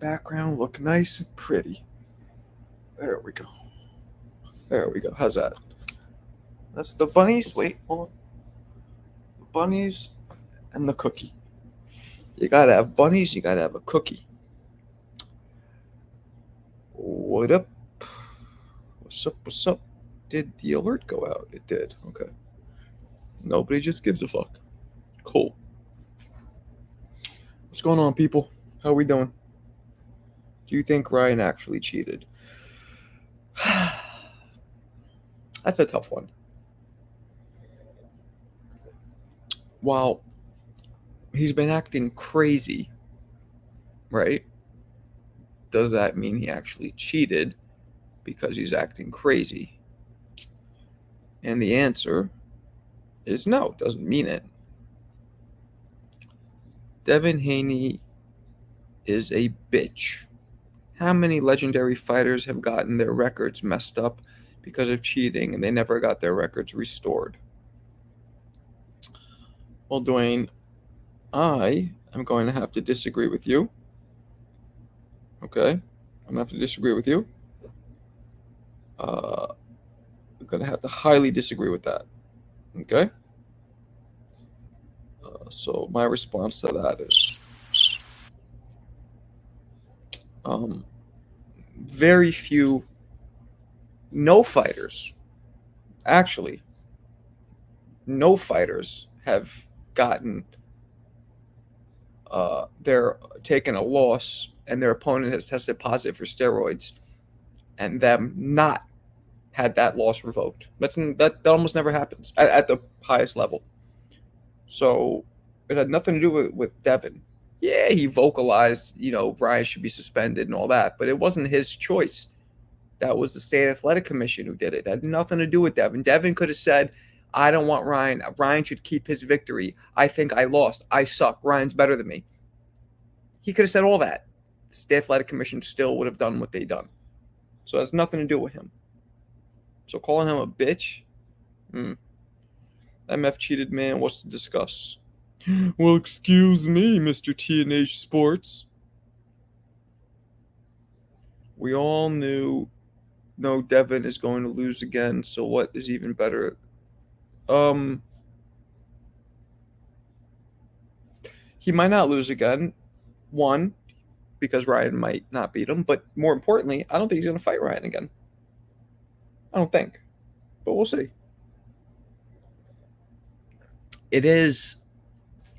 background look nice and pretty. There we go. There we go. How's that? That's the bunnies. Wait, hold on. The bunnies and the cookie. You gotta have bunnies, you gotta have a cookie. What up? What's up? What's up? Did the alert go out? It did. Okay. Nobody just gives a fuck. Cool. What's going on, people? How are we doing? Do you think Ryan actually cheated? That's a tough one. While he's been acting crazy, right? Does that mean he actually cheated because he's acting crazy? And the answer is no, it doesn't mean it. Devin Haney is a bitch. How many legendary fighters have gotten their records messed up because of cheating and they never got their records restored? Well, Dwayne, I am going to have to disagree with you. Okay? I'm going to have to disagree with you. I'm going to have to highly disagree with that. Okay? So my response to that is very few, no fighters, actually, no fighters have gotten, they're taking a loss and their opponent has tested positive for steroids and them not had that loss revoked. That almost never happens at the highest level. So it had nothing to do with Devin. Yeah, he vocalized, Ryan should be suspended and all that, but it wasn't his choice. That was the State Athletic Commission who did it. It had nothing to do with Devin. Devin could have said, I don't want Ryan. Ryan should keep his victory. I think I lost. I suck. Ryan's better than me. He could have said all that. The State Athletic Commission still would have done what they done. So it has nothing to do with him. So calling him a bitch? MF cheated, man. What's to discuss? Well, excuse me, Mr. TNH Sports. We all know Devin is going to lose again, so what is even better? He might not lose again. One, because Ryan might not beat him, but more importantly, I don't think he's going to fight Ryan again. I don't think, but we'll see. It is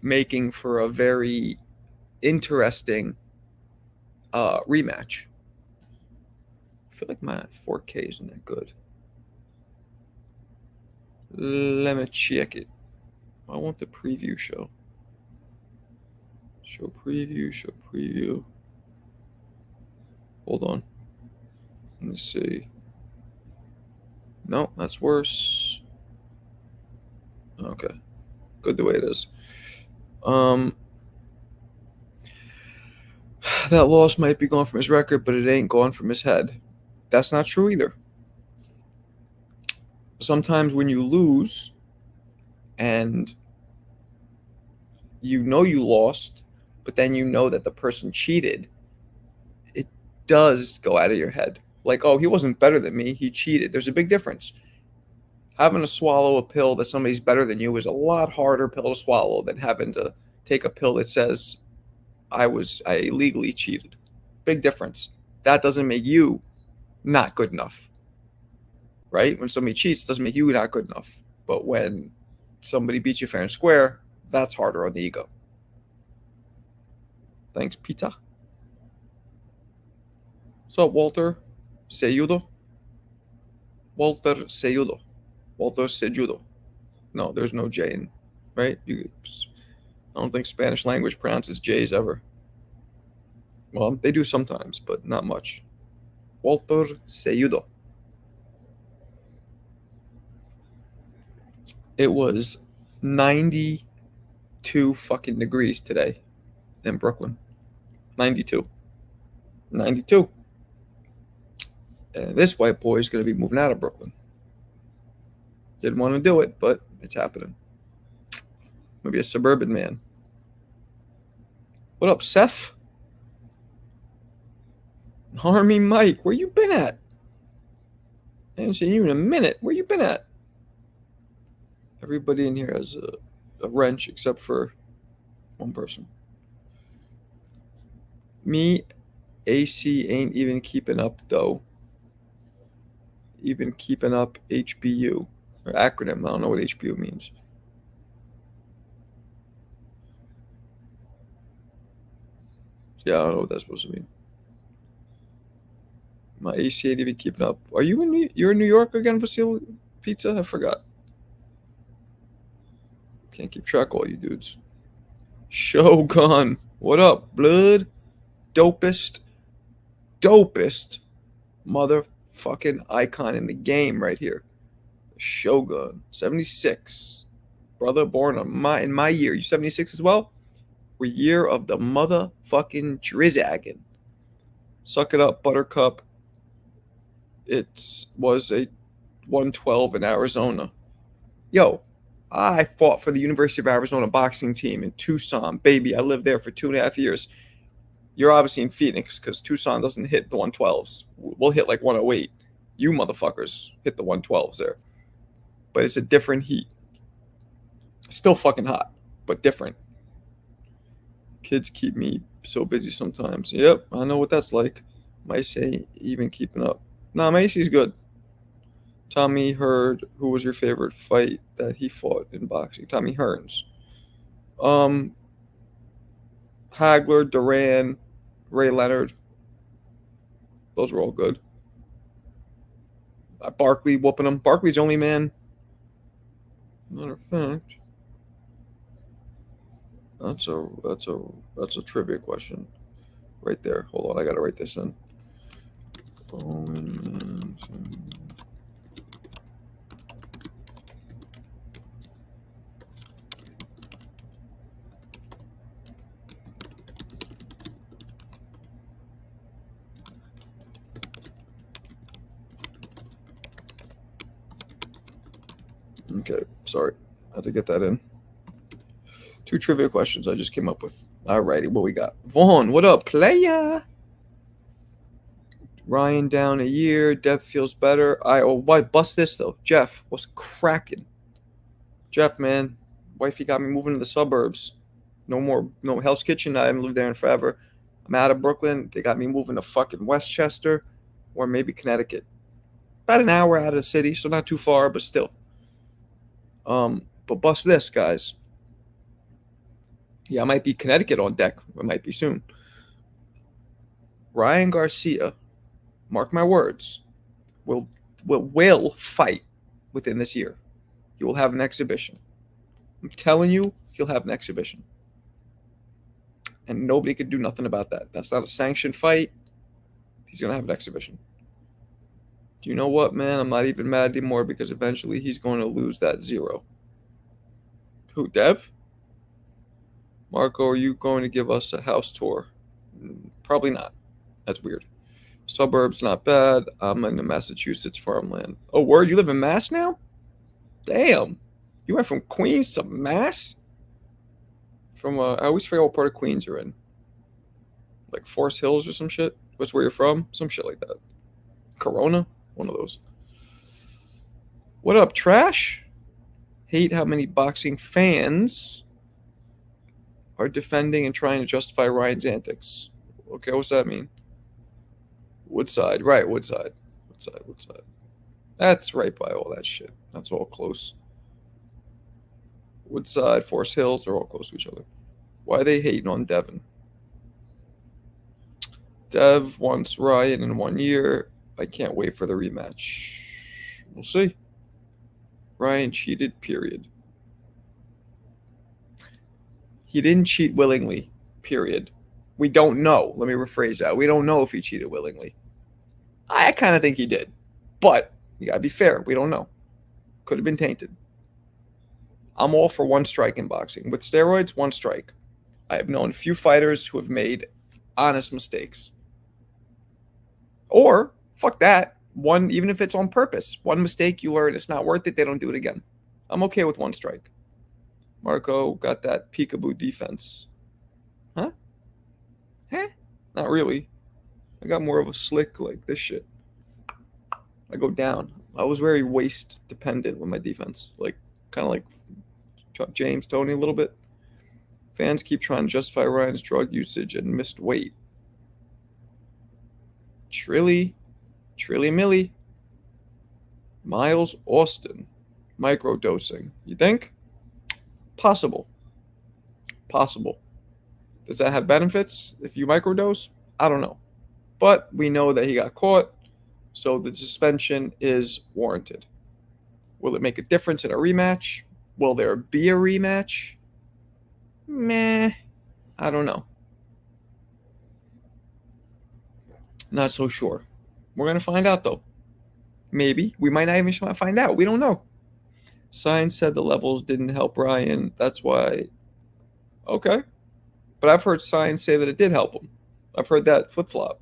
making for a very interesting rematch. I feel like my 4K isn't that good. Let me check it. I want the preview show. Show preview. Hold on. Let me see. No, that's worse. Okay. Good the way it is. That loss might be gone from his record, but it ain't gone from his head. That's not true either. Sometimes when you lose and you know you lost, but then you know that the person cheated, it does go out of your head. Like, oh, he wasn't better than me. He cheated. There's a big difference. Having to swallow a pill that somebody's better than you is a lot harder pill to swallow than having to take a pill that says I illegally cheated. Big difference. That doesn't make you not good enough, right? When somebody cheats, it doesn't make you not good enough. But when somebody beats you fair and square, that's harder on the ego. Thanks, Pita. So, Walter Seyudo? Walter Seyudo. Walter Sejudo. No, there's no J in, right? I don't think Spanish language pronounces J's ever. Well, they do sometimes, but not much. Walter Seyudo. It was 92 fucking degrees today in Brooklyn. 92. And this white boy is going to be moving out of Brooklyn. Didn't want to do it, but it's happening. Maybe a suburban man. What up, Seth? Army Mike, where you been at? I haven't seen you in a minute. Where you been at? Everybody in here has a wrench except for one person. Me, AC ain't even keeping up though. Even keeping up HBU or acronym. I don't know what HBU means. Yeah, I don't know what that's supposed to mean. My AC ain't even keeping up. Are you you're in New York again, Vasily Pizza? I forgot. Can't keep track of all you dudes. Shogun, what up, blood? Dopest motherfucking icon in the game right here. Shogun, 76. Brother born in my year. You 76 as well? We're year of the motherfucking Drizaggin. Suck it up, Buttercup. It was a 112 in Arizona. Yo, I fought for the University of Arizona boxing team in Tucson. Baby, I lived there for 2.5 years. You're obviously in Phoenix because Tucson doesn't hit the 112s. We'll hit like 108. You motherfuckers hit the 112s there. But it's a different heat. Still fucking hot, but different. Kids keep me so busy sometimes. Yep, I know what that's like. Macy even keeping up. Nah, Macy's good. Tommy Heard, who was your favorite fight that he fought in boxing? Tommy Hearns. Hagler, Duran, Ray Leonard. Those were all good. Barkley whooping him. Barkley's only man. Matter of fact, that's a trivia question right there. Hold on, I gotta write this in. Okay, sorry. I had to get that in. 2 trivia questions I just came up with. Alrighty, what we got? Vaughn, what up, playa? Ryan down a year. Death feels better. Why bust this though? Jeff was cracking. Jeff, man, wifey got me moving to the suburbs. No Hell's Kitchen. I haven't lived there in forever. I'm out of Brooklyn. They got me moving to fucking Westchester or maybe Connecticut. About an hour out of the city, so not too far, but still. But bust this, guys. Yeah, I might be Connecticut on deck. It might be soon. Ryan Garcia, mark my words, will fight within this year. He will have an exhibition. I'm telling you, he'll have an exhibition. And nobody could do nothing about that. That's not a sanctioned fight. He's going to have an exhibition. Do you know what, man? I'm not even mad anymore because eventually he's going to lose that 0. Who, Dev? Marco, are you going to give us a house tour? Probably not. That's weird. Suburbs, not bad. I'm in the Massachusetts farmland. Oh, word? You live in Mass now? Damn. You went from Queens to Mass? I always forget what part of Queens you're in. Like Forest Hills or some shit? What's where you're from? Some shit like that. Corona? One of those. What up, Trash? Hate how many boxing fans are defending and trying to justify Ryan's antics. Okay, what's that mean? Woodside. Right, Woodside. That's right by all that shit. That's all close. Woodside, Forest Hills, they're all close to each other. Why are they hating on Devin? Dev wants Ryan in 1 year. I can't wait for the rematch. We'll see. Ryan cheated, period. He didn't cheat willingly, period. We don't know. Let me rephrase that. We don't know if he cheated willingly. I kind of think he did. But you got to be fair. We don't know. Could have been tainted. I'm all for 1 strike in boxing. With steroids, 1 strike. I have known a few fighters who have made honest mistakes. Or, fuck that. Even if it's on purpose. 1 mistake, you learn it's not worth it, they don't do it again. I'm okay with 1 strike. Marco got that peekaboo defense. Huh? Not really. I got more of a slick, like this shit. I go down. I was very waist dependent with my defense, like kind of like James Toney a little bit. Fans keep trying to justify Ryan's drug usage and missed weight. Trilly Millie. Miles Austin. Microdosing. You think? Possible. Does that have benefits if you microdose? I don't know. But we know that he got caught, so the suspension is warranted. Will it make a difference in a rematch? Will there be a rematch? Meh. I don't know. Not so sure. We're going to find out, though. Maybe. We might not even find out. We don't know. Science said the levels didn't help Ryan. That's why. Okay. But I've heard science say that it did help him. I've heard that flip-flop.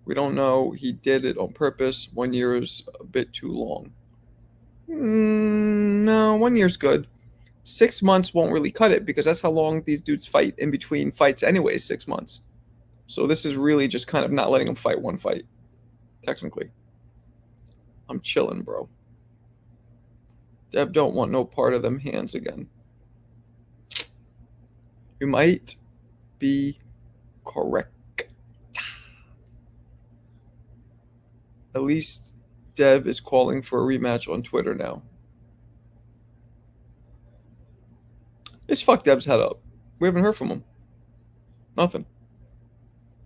We don't know. He did it on purpose. 1 year is a bit too long. No, 1 year's good. 6 months won't really cut it because that's how long these dudes fight in between fights anyways, 6 months. So this is really just kind of not letting them fight one fight, technically. I'm chilling, bro. Deb don't want no part of them hands again. You might be correct. At least Dev is calling for a rematch on Twitter now. It's fuck Dev's head up. We haven't heard from him. Nothing.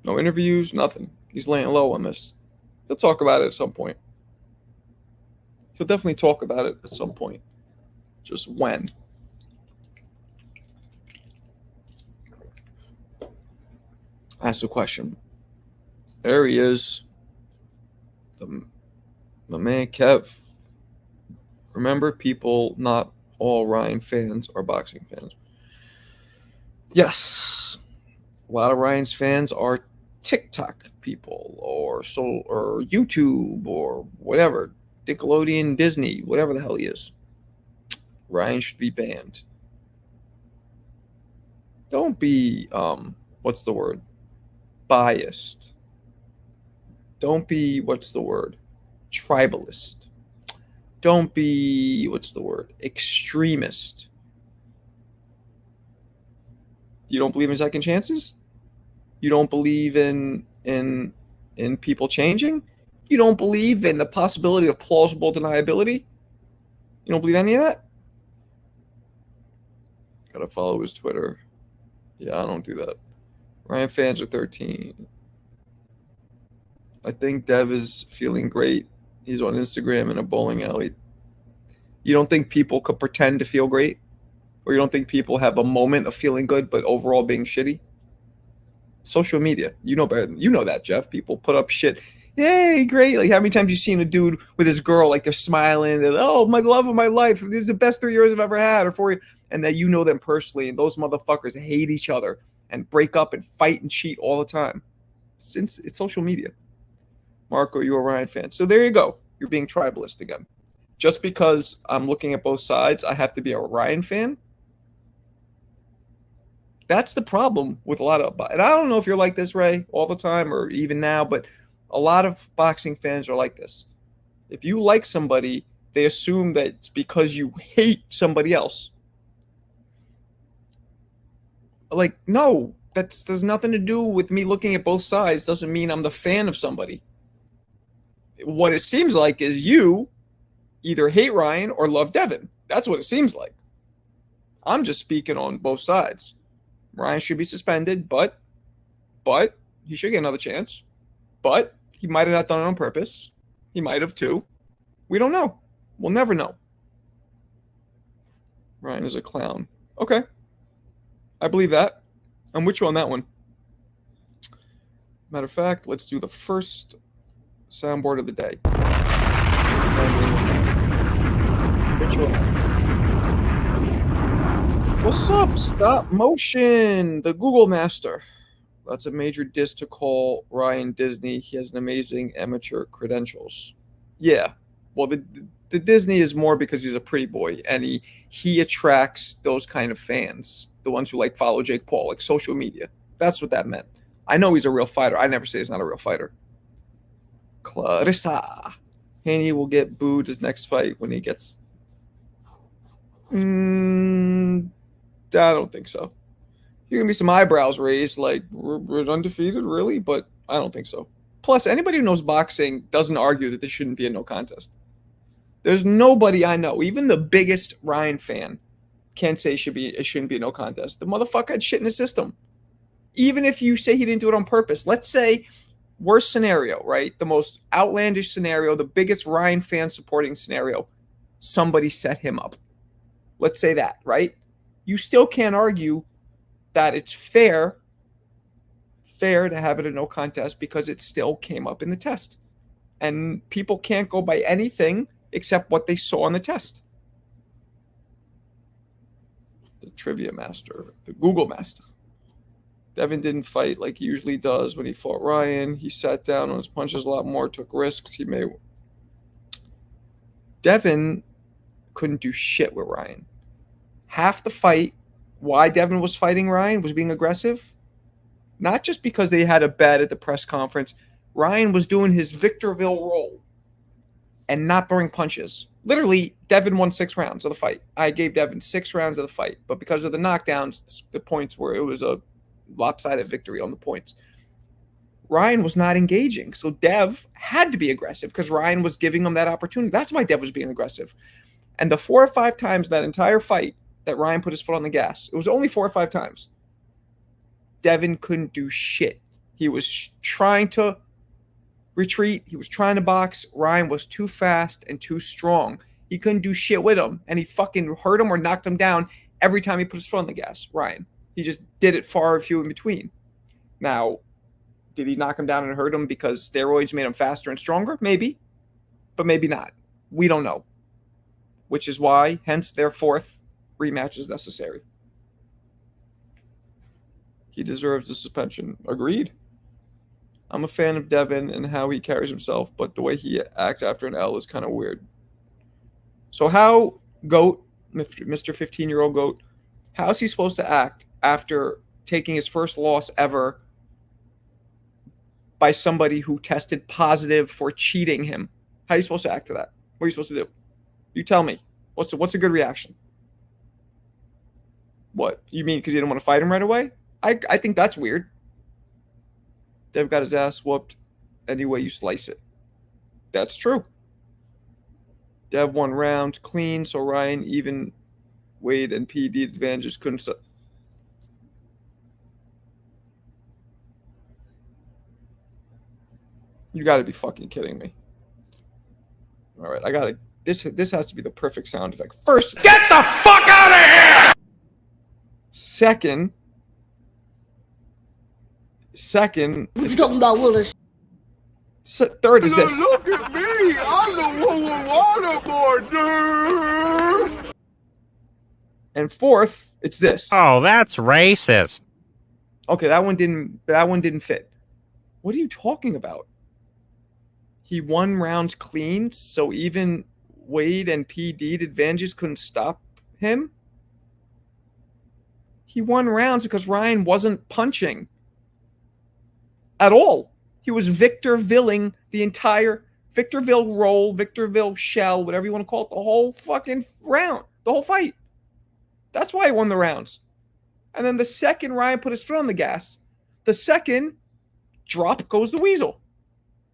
No interviews, nothing. He's laying low on this. He'll talk about it at some point. He'll definitely talk about it at some point. Just when. Ask the question. There he is. My man Kev. Remember, people, not all Ryan fans are boxing fans. Yes. A lot of Ryan's fans are TikTok people or YouTube or whatever. Nickelodeon, Disney, whatever the hell he is. Ryan should be banned. Don't be what's the word? Biased. Don't be tribalist. Don't be extremist. You don't believe in second chances? You don't believe in people changing? You don't believe in the possibility of plausible deniability? You don't believe any of that? Gotta follow his Twitter. Yeah, I don't do that. Ryan fans are 13. I think Dev is feeling great. He's on Instagram in a bowling alley. You don't think people could pretend to feel great? Or you don't think people have a moment of feeling good but overall being shitty? Social media. You know better. You know that, Jeff. People put up shit. Yay, great. Like, how many times you seen a dude with his girl, like they're smiling, and, oh, my love of my life. This is the best 3 years I've ever had, or 4 years. And that you know them personally, and those motherfuckers hate each other and break up and fight and cheat all the time. Since it's social media. Marco, you're a Ryan fan. So there you go. You're being tribalist again. Just because I'm looking at both sides, I have to be a Ryan fan? That's the problem with a lot of, and I don't know if you're like this, Ray, all the time or even now, but a lot of boxing fans are like this. If you like somebody, they assume that it's because you hate somebody else. Like, no, there's nothing to do with me looking at both sides. Doesn't mean I'm the fan of somebody. What it seems like is you either hate Ryan or love Devin. That's what it seems like. I'm just speaking on both sides. Ryan should be suspended, but he should get another chance. But he might have not done it on purpose. He might have too. We don't know. We'll never know. Ryan is a clown. Okay. I believe that. I'm with you on that one. Matter of fact, let's do the first soundboard of the day. What's up? Stop motion. The Google Master. That's a major diss to call Ryan Disney. He has an amazing amateur credentials. Yeah. Well, the Disney is more because he's a pretty boy, and he attracts those kind of fans, the ones who like follow Jake Paul, like social media. That's what that meant. I know he's a real fighter. I never say he's not a real fighter. Clarissa. Haney will get booed his next fight when he gets... I don't think so. You're going to be some eyebrows raised, like, we're undefeated, really? But I don't think so. Plus, anybody who knows boxing doesn't argue that this shouldn't be a no contest. There's nobody I know, even the biggest Ryan fan, can't say it shouldn't be a no contest. The motherfucker had shit in his system. Even if you say he didn't do it on purpose. Let's say, worst scenario, right? The most outlandish scenario, the biggest Ryan fan supporting scenario. Somebody set him up. Let's say that, right? You still can't argue that it's fair to have it a no contest because it still came up in the test. And people can't go by anything except what they saw on the test. The trivia master, the Google master. Devin didn't fight like he usually does when he fought Ryan. He sat down on his punches a lot more, took risks. Devin couldn't do shit with Ryan. Half the fight, why Devin was fighting Ryan, was being aggressive. Not just because they had a bet at the press conference. Ryan was doing his Victorville roll and not throwing punches. Literally, Devin won 6 rounds of the fight. I gave Devin 6 rounds of the fight. But because of the knockdowns, the points were, it was a lopsided victory on the points. Ryan was not engaging. So Dev had to be aggressive because Ryan was giving him that opportunity. That's why Dev was being aggressive. And the 4 or 5 times that entire fight that Ryan put his foot on the gas, it was only 4 or 5 times. Devin couldn't do shit. He was trying to retreat. He was trying to box. Ryan was too fast and too strong. He couldn't do shit with him. And he fucking hurt him or knocked him down every time he put his foot on the gas, Ryan. He just did it far and few in between. Now, did he knock him down and hurt him because steroids made him faster and stronger? Maybe. But maybe not. We don't know. Which is why, hence, their 4th rematch is necessary. He deserves the suspension. Agreed. I'm a fan of Devin and how he carries himself, but the way he acts after an L is kind of weird. So how, GOAT, Mr. 15-year-old GOAT, how is he supposed to act after taking his first loss ever by somebody who tested positive for cheating him? How are you supposed to act to that? What are you supposed to do? You tell me. What's a good reaction? What? You mean because you didn't want to fight him right away? I think that's weird. Dev got his ass whooped any way you slice it. That's true. Dev won rounds clean, so Ryan, even Wade and PD advantages couldn't. You got to be fucking kidding me. All right, I got to. This has to be the perfect sound effect. First, get the fuck out of here! Second, you talking about Willis? Third is this. Look at me! I'm the one with waterboard, dude! And fourth, it's this. Oh, that's racist. Okay, that one didn't fit. What are you talking about? He won rounds clean, so even Wade and PD advantages couldn't stop him. He won rounds because Ryan wasn't punching at all. He was Victorvilling the entire Victorville roll, Victorville shell, whatever you want to call it, the whole fucking round, the whole fight. That's why he won the rounds. And then the second Ryan put his foot on the gas, the second drop goes the weasel.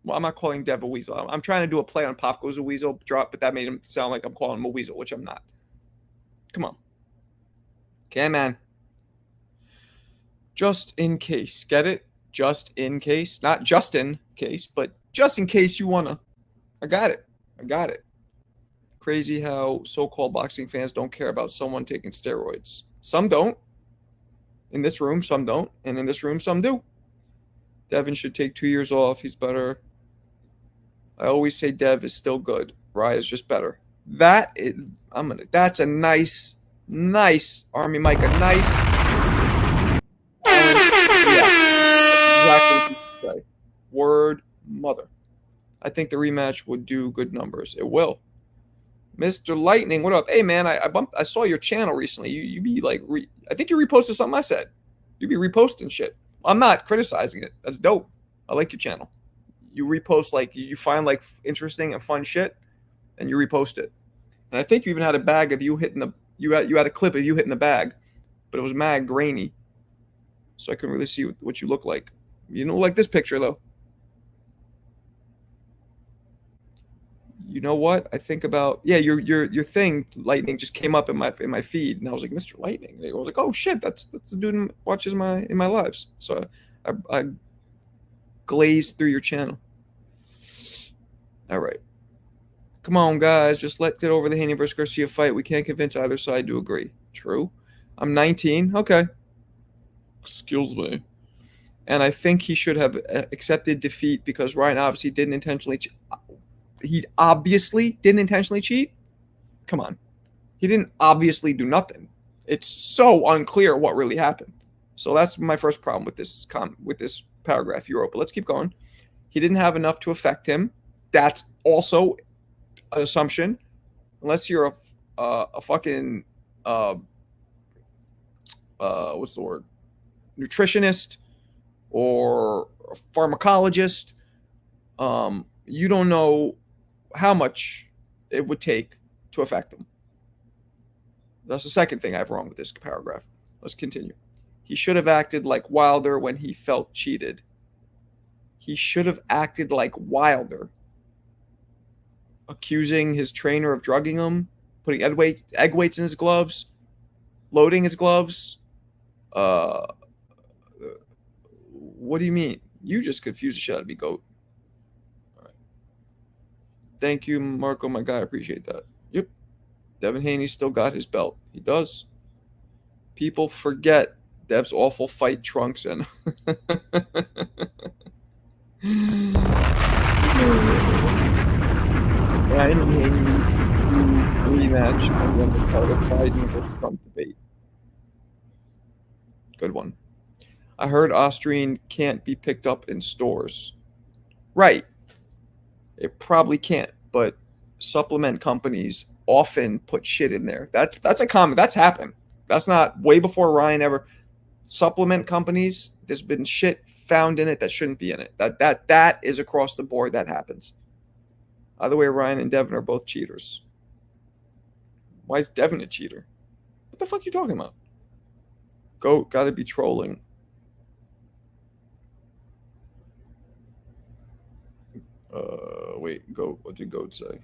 Well, I'm not calling Dev a weasel. I'm trying to do a play on Pop Goes a Weasel drop, but that made him sound like I'm calling him a weasel, which I'm not. Come on. Okay, man. Just in case. Get it? Just in case. Not just in case, but just in case you want to. I got it. I got it. Crazy how so-called boxing fans don't care about someone taking steroids. Some don't. In this room, some don't. And in this room, some do. Devin should take 2 years off. He's better. I always say Dev is still good. Rye is just better. That's a nice Army Mike, a nice. Exactly what you say. Word mother. I think the rematch would do good numbers. It will. Mr. Lightning, what up? Hey man, I saw your channel recently. You be like I think you reposted something I said. You be reposting shit. I'm not criticizing it. That's dope. I like your channel. You repost like you find like interesting and fun shit, and you repost it. And I think you even had a bag of you hitting the you had a clip of you hitting the bag, but it was mad grainy, so I couldn't really see what you look like. You don't like this picture though. You know what? I think about your thing, Lightning, just came up in my feed, and I was like, Mr. Lightning. And I was like, oh shit, that's the dude who watches in my lives. So I glazed through your channel. All right, come on, guys, just let's get over the Haney versus Garcia fight. We can't convince either side to agree. True. I'm 19. Okay. Excuse me. And I think he should have accepted defeat because Ryan obviously didn't intentionally. He obviously didn't intentionally cheat. Come on, he didn't obviously do nothing. It's so unclear what really happened. So that's my first problem with this paragraph you wrote. But let's keep going. He didn't have enough to affect him. That's also an assumption, unless you're a fucking what's the word? Nutritionist or a pharmacologist. You don't know how much it would take to affect them. That's the second thing I have wrong with this paragraph. Let's continue. He should have acted like Wilder when he felt cheated. He should have acted like Wilder. Accusing his trainer of drugging him, putting egg weights in his gloves, loading his gloves. What do you mean? You just confused the shit out of me, goat. Thank you, Marco, my guy. I appreciate that. Yep. Devin Haney still got his belt. He does. People forget Dev's awful fight trunks and Ryan and Haney rematch and then the part of Biden versus Trump debate. Good one. I heard Austrian can't be picked up in stores. Right. It probably can't, but supplement companies often put shit in there. That's a common. That's happened. That's not way before Ryan ever. Supplement companies, there's been shit found in it that shouldn't be in it. That is across the board. That happens. Either way, Ryan and Devin are both cheaters. Why is Devin a cheater? What the fuck are you talking about? Goat gotta be trolling. Wait, Goat. What did Goat say?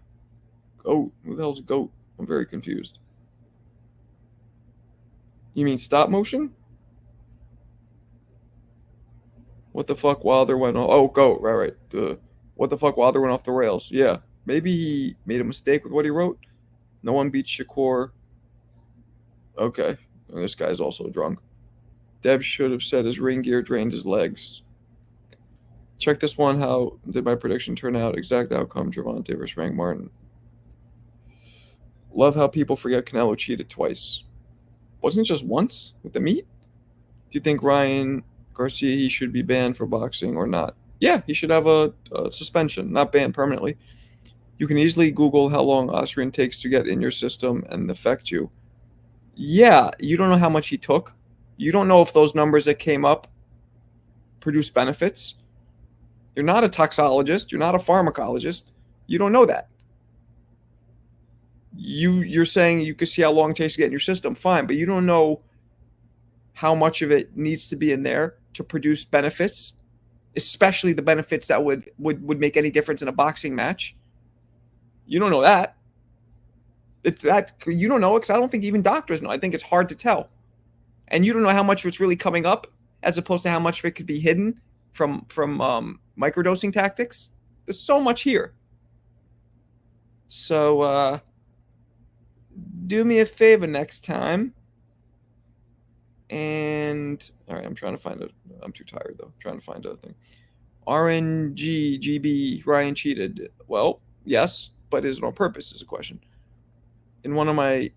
Goat? Who the hell's a Goat? I'm very confused. You mean stop motion? What the fuck Wilder went off? Oh, Goat. Right. What the fuck Wilder went off the rails? Yeah. Maybe he made a mistake with what he wrote. No one beats Shakur. Okay. And this guy's also drunk. Dev should have said his ring gear drained his legs. Check this one. How did my prediction turn out? Exact outcome, Gervonta versus Frank Martin. Love how people forget Canelo cheated twice. Wasn't it just once with the meat? Do you think Ryan Garcia, he should be banned for boxing or not? Yeah, he should have a suspension, not banned permanently. You can easily Google how long Austrian takes to get in your system and affect you. Yeah, you don't know how much he took. You don't know if those numbers that came up produce benefits. You're not a toxologist. You're not a pharmacologist. You don't know that. You're saying you can see how long it takes to get in your system. Fine, but you don't know how much of it needs to be in there to produce benefits, especially the benefits that would make any difference in a boxing match. You don't know that. It's that you don't know it because I don't think even doctors know. I think it's hard to tell. And you don't know how much of it's really coming up as opposed to how much of it could be hidden from microdosing tactics. There's so much here. So do me a favor next time. And all right, I'm trying to find it. I'm too tired though. I'm trying to find a thing. RNGGB Ryan cheated. Well, yes, but is it on purpose is a question. In one of the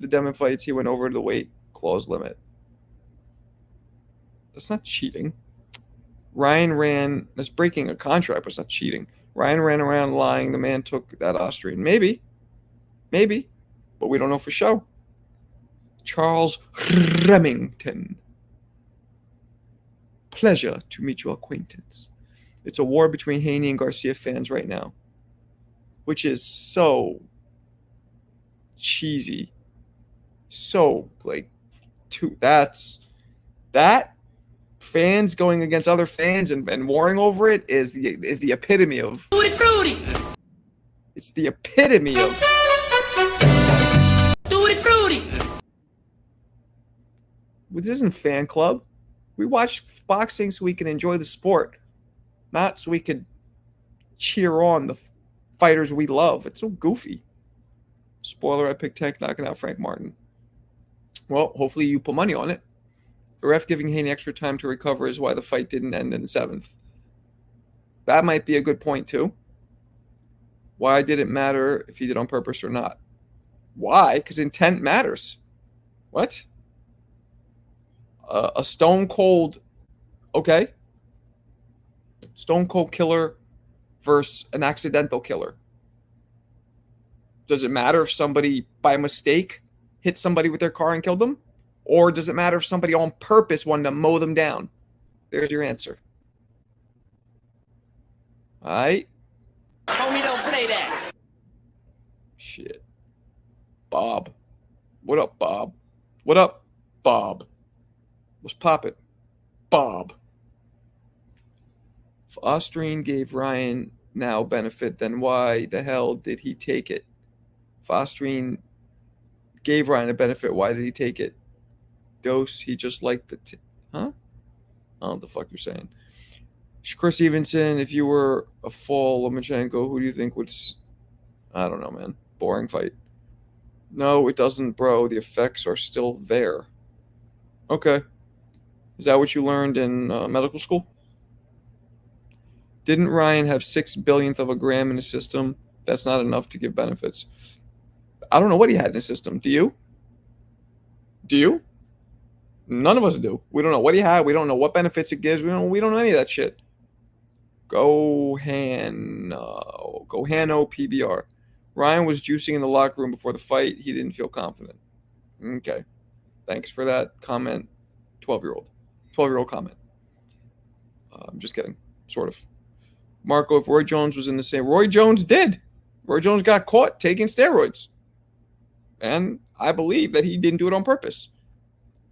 Devin fights, he went over the weight clause limit. That's not cheating. That's breaking a contract, but it's not cheating. Ryan ran around lying. The man took that Austrian. Maybe, but we don't know for sure. Charles Remington. pleasure to meet your acquaintance. It's a war between Haney and Garcia fans right now, which is so cheesy. So, like, that fans going against other fans and warring over it is the epitome of Fruity. it's the epitome of Fruity. this isn't fan club. We watch boxing so we can enjoy the sport, not so we could cheer on the fighters we love. It's so goofy. Spoiler, I picked Tank knocking out Frank Martin. Well, hopefully you put money on it. The ref giving Haney extra time to recover is why the fight didn't end in the 7th. That might be a good point, too. Why did it matter if he did on purpose or not? Why? Because intent matters. What? A stone cold, okay. Stone cold killer versus an accidental killer. Does it matter if somebody, by mistake, hit somebody with their car and killed them? Or does it matter if somebody on purpose wanted to mow them down? There's your answer. All right. Homie, don't play that. Shit. Bob. What up, Bob? What up, Bob? What's poppin'? Bob. If Austrian gave Ryan now benefit, then why the hell did he take it? If Austrian gave Ryan a benefit, why did he take it? Dose, he just liked the huh? I don't know what the fuck you're saying. Chris Stevenson, if you were a fall Lomachenko, who do you think would... I don't know, man. Boring fight. No, it doesn't, bro. The effects are still there. Okay. Is that what you learned in medical school? Didn't Ryan have 6 billionth of a gram in his system? That's not enough to give benefits. I don't know what he had in his system. Do you? Do you? None of us do. We don't know what he had. We don't know what benefits it gives. We don't know any of that shit. Gohano PBR. Ryan was juicing in the locker room before the fight. He didn't feel confident. Okay. Thanks for that comment. 12-year-old comment. I'm just kidding. Sort of. Marco, if Roy Jones was in the same... Roy Jones did. Roy Jones got caught taking steroids. And I believe that he didn't do it on purpose.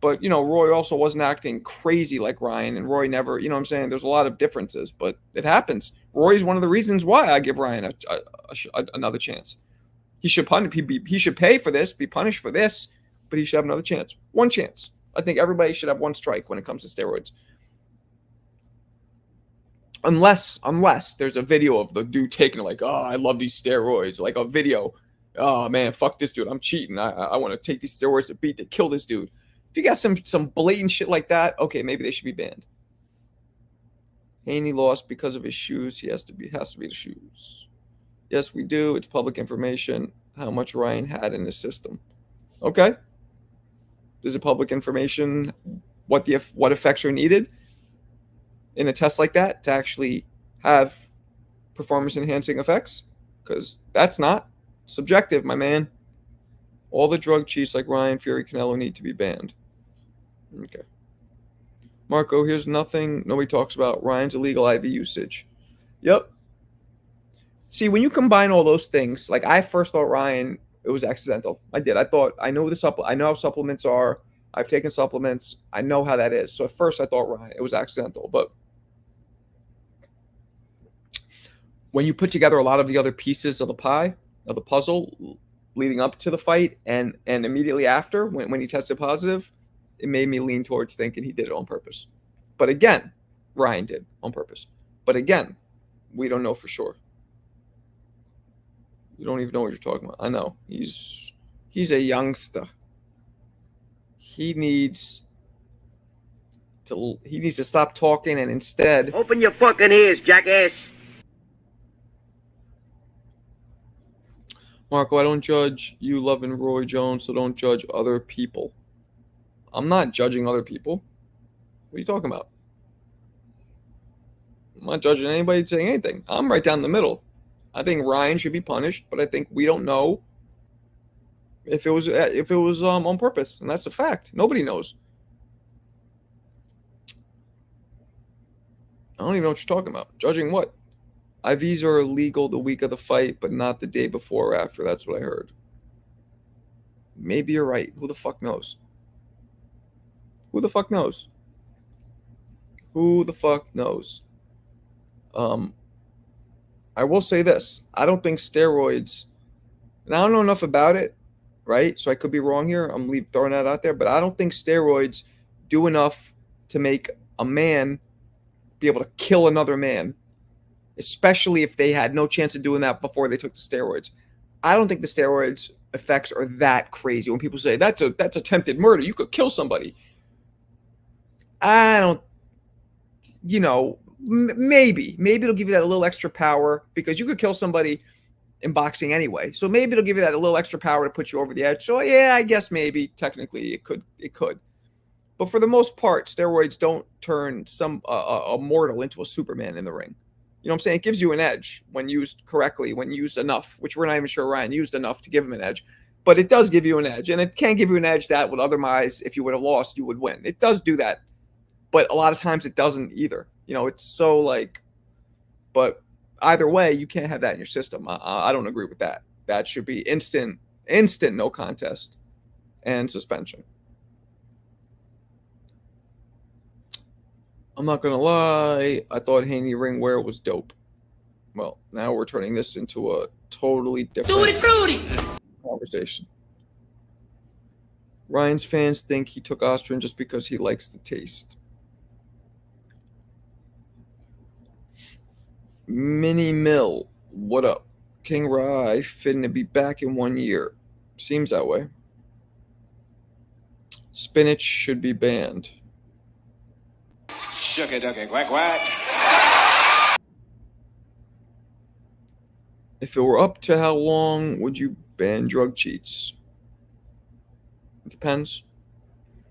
But, Roy also wasn't acting crazy like Ryan. And Roy never... You know what I'm saying? There's a lot of differences. But it happens. Roy's one of the reasons why I give Ryan another chance. He should he should pay for this, be punished for this, but he should have another chance. One chance. I think everybody should have one strike when it comes to steroids. Unless there's a video of the dude taking it like, oh, I love these steroids. Like a video. Oh, man, fuck this dude. I'm cheating. I want to take these steroids to kill this dude. If you got some blatant shit like that, okay, maybe they should be banned. Haney lost because of his shoes. He has to be the shoes. Yes, we do. It's public information how much Ryan had in his system. Okay. Is it public information what effects are needed in a test like that to actually have performance-enhancing effects? Because that's not subjective, my man. All the drug cheats like Ryan, Fury, Canelo need to be banned. Okay. Marco, here's nothing nobody talks about. Ryan's illegal IV usage. Yep. See, when you combine all those things, like I first thought Ryan, it was accidental. I did. I thought, I know how supplements are. I've taken supplements. I know how that is. So at first I thought Ryan, it was accidental. But when you put together a lot of the other pieces of the pie, of the puzzle, leading up to the fight and immediately after, when he tested positive, it made me lean towards thinking he did it on purpose. But again, Ryan did on purpose. But again, we don't know for sure. You don't even know what you're talking about. I know. He's a youngster. He needs to stop talking and instead Open your fucking ears, jackass. Marco, I don't judge you loving Roy Jones, so don't judge other people. I'm not judging other people. What are you talking about? I'm not judging anybody saying anything. I'm right down the middle. I think Ryan should be punished, but I think we don't know if it was on purpose, and that's a fact. Nobody knows. I don't even know what you're talking about. Judging what? IVs are illegal the week of the fight, but not the day before or after. That's what I heard. Maybe you're right. Who the fuck knows? Who the fuck knows? Who the fuck knows? I will say this. I don't think steroids, and I don't know enough about it, right? So I could be wrong here. I'm throwing that out there, but I don't think steroids do enough to make a man be able to kill another man, especially if they had no chance of doing that before they took the steroids. I don't think the steroids effects are that crazy. When people say that's attempted murder, you could kill somebody. I don't, maybe it'll give you that a little extra power because you could kill somebody in boxing anyway. So maybe it'll give you that a little extra power to put you over the edge. So yeah, I guess maybe technically it could. But for the most part, steroids don't turn a mortal into a Superman in the ring. You know what I'm saying? It gives you an edge when used correctly, when used enough, which we're not even sure Ryan used enough to give him an edge. But it does give you an edge, and it can give you an edge that would otherwise, if you would have lost, you would win. It does do that. But a lot of times it doesn't either. It's so but either way, you can't have that in your system. I don't agree with that. That should be instant no contest and suspension. I'm not going to lie. I thought Haney ring wear was dope. Well, now we're turning this into a totally different conversation. Ryan's fans think he took Austrian just because he likes the taste. Mini Mill, what up? King Rye finna be back in 1 year. Seems that way. Spinach should be banned. Shucky ducky quack quack. If it were up to how long would you ban drug cheats? It depends.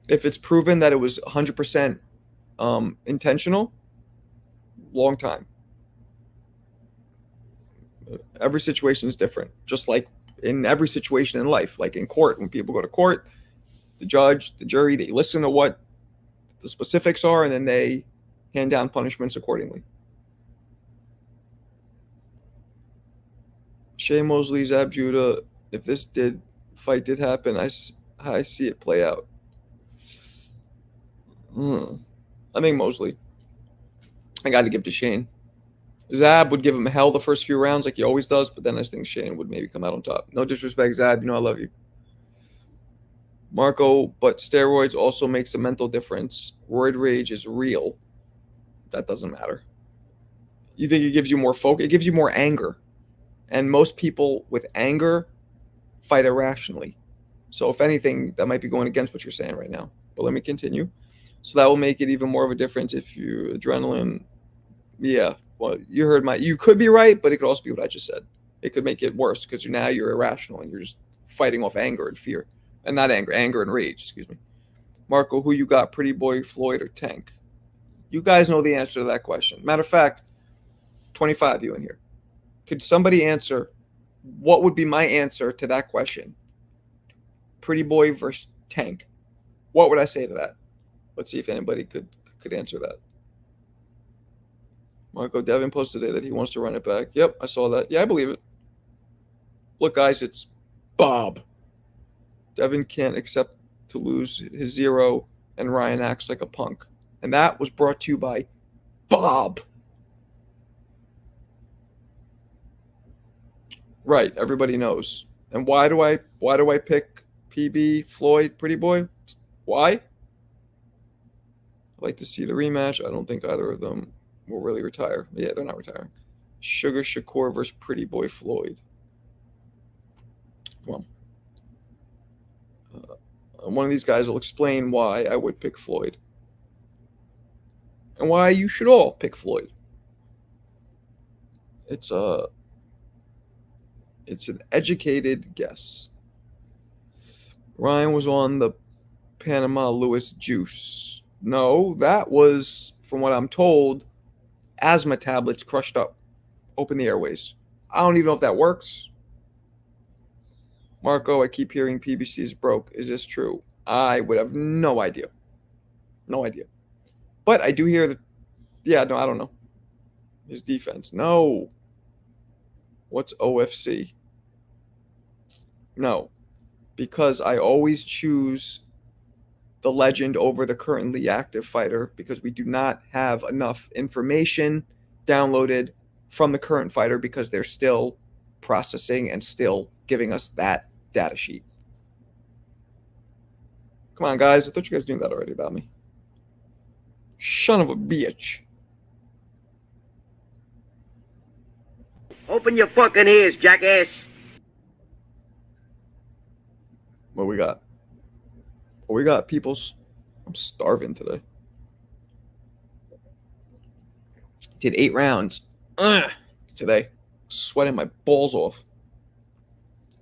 If it's proven that it was 100% intentional, long time. Every situation is different, just like in every situation in life. Like in court, when people go to court, the judge, the jury, they listen to what the specifics are, and then they hand down punishments accordingly. Shea Mosley, Zab Judah, if this fight did happen, I see it play out. I think Mosley. I got to give to Shane. Zab would give him hell the first few rounds like he always does, but then I think Shane would maybe come out on top. No disrespect, Zab. I love you. Marco, but steroids also makes a mental difference. Roid rage is real. That doesn't matter. You think it gives you more focus? It gives you more anger. And most people with anger fight irrationally. So if anything, that might be going against what you're saying right now. But let me continue. So that will make it even more of a difference if you adrenaline. Yeah. Well, you could be right, but it could also be what I just said. It could make it worse because now you're irrational and you're just fighting off anger and fear. And not anger and rage, excuse me. Marco, who you got, Pretty Boy, Floyd, or Tank? You guys know the answer to that question. Matter of fact, 25 of you in here. Could somebody answer what would be my answer to that question? Pretty Boy versus Tank. What would I say to that? Let's see if anybody could answer that. Marco, Devin posted today that he wants to run it back. Yep, I saw that. Yeah, I believe it. Look, guys, it's Bob. Devin can't accept to lose his 0, and Ryan acts like a punk. And that was brought to you by Bob. Right, everybody knows. And why do I pick PB, Floyd, Pretty Boy? Why? I'd like to see the rematch. I don't think either of them will really retire. Yeah, they're not retiring. Sugar Shakur versus Pretty Boy Floyd. Come on. One of these guys will explain why I would pick Floyd. And why you should all pick Floyd. It's an educated guess. Ryan was on the Panama Lewis juice. No, that was, from what I'm told, asthma tablets crushed up. Open the airways. I don't even know if that works. Marco, I keep hearing PBC is broke. Is this true? I would have no idea. No idea. But I do hear that, yeah, no, I don't know. His defense. No. What's OFC? No. Because I always choose the legend over the currently active fighter because we do not have enough information downloaded from the current fighter because they're still processing and still giving us that data sheet. Come on, guys. I thought you guys knew that already about me. Son of a bitch. Open your fucking ears, jackass. What we got? What we got, peoples? I'm starving today. Did 8 rounds today. Sweating my balls off.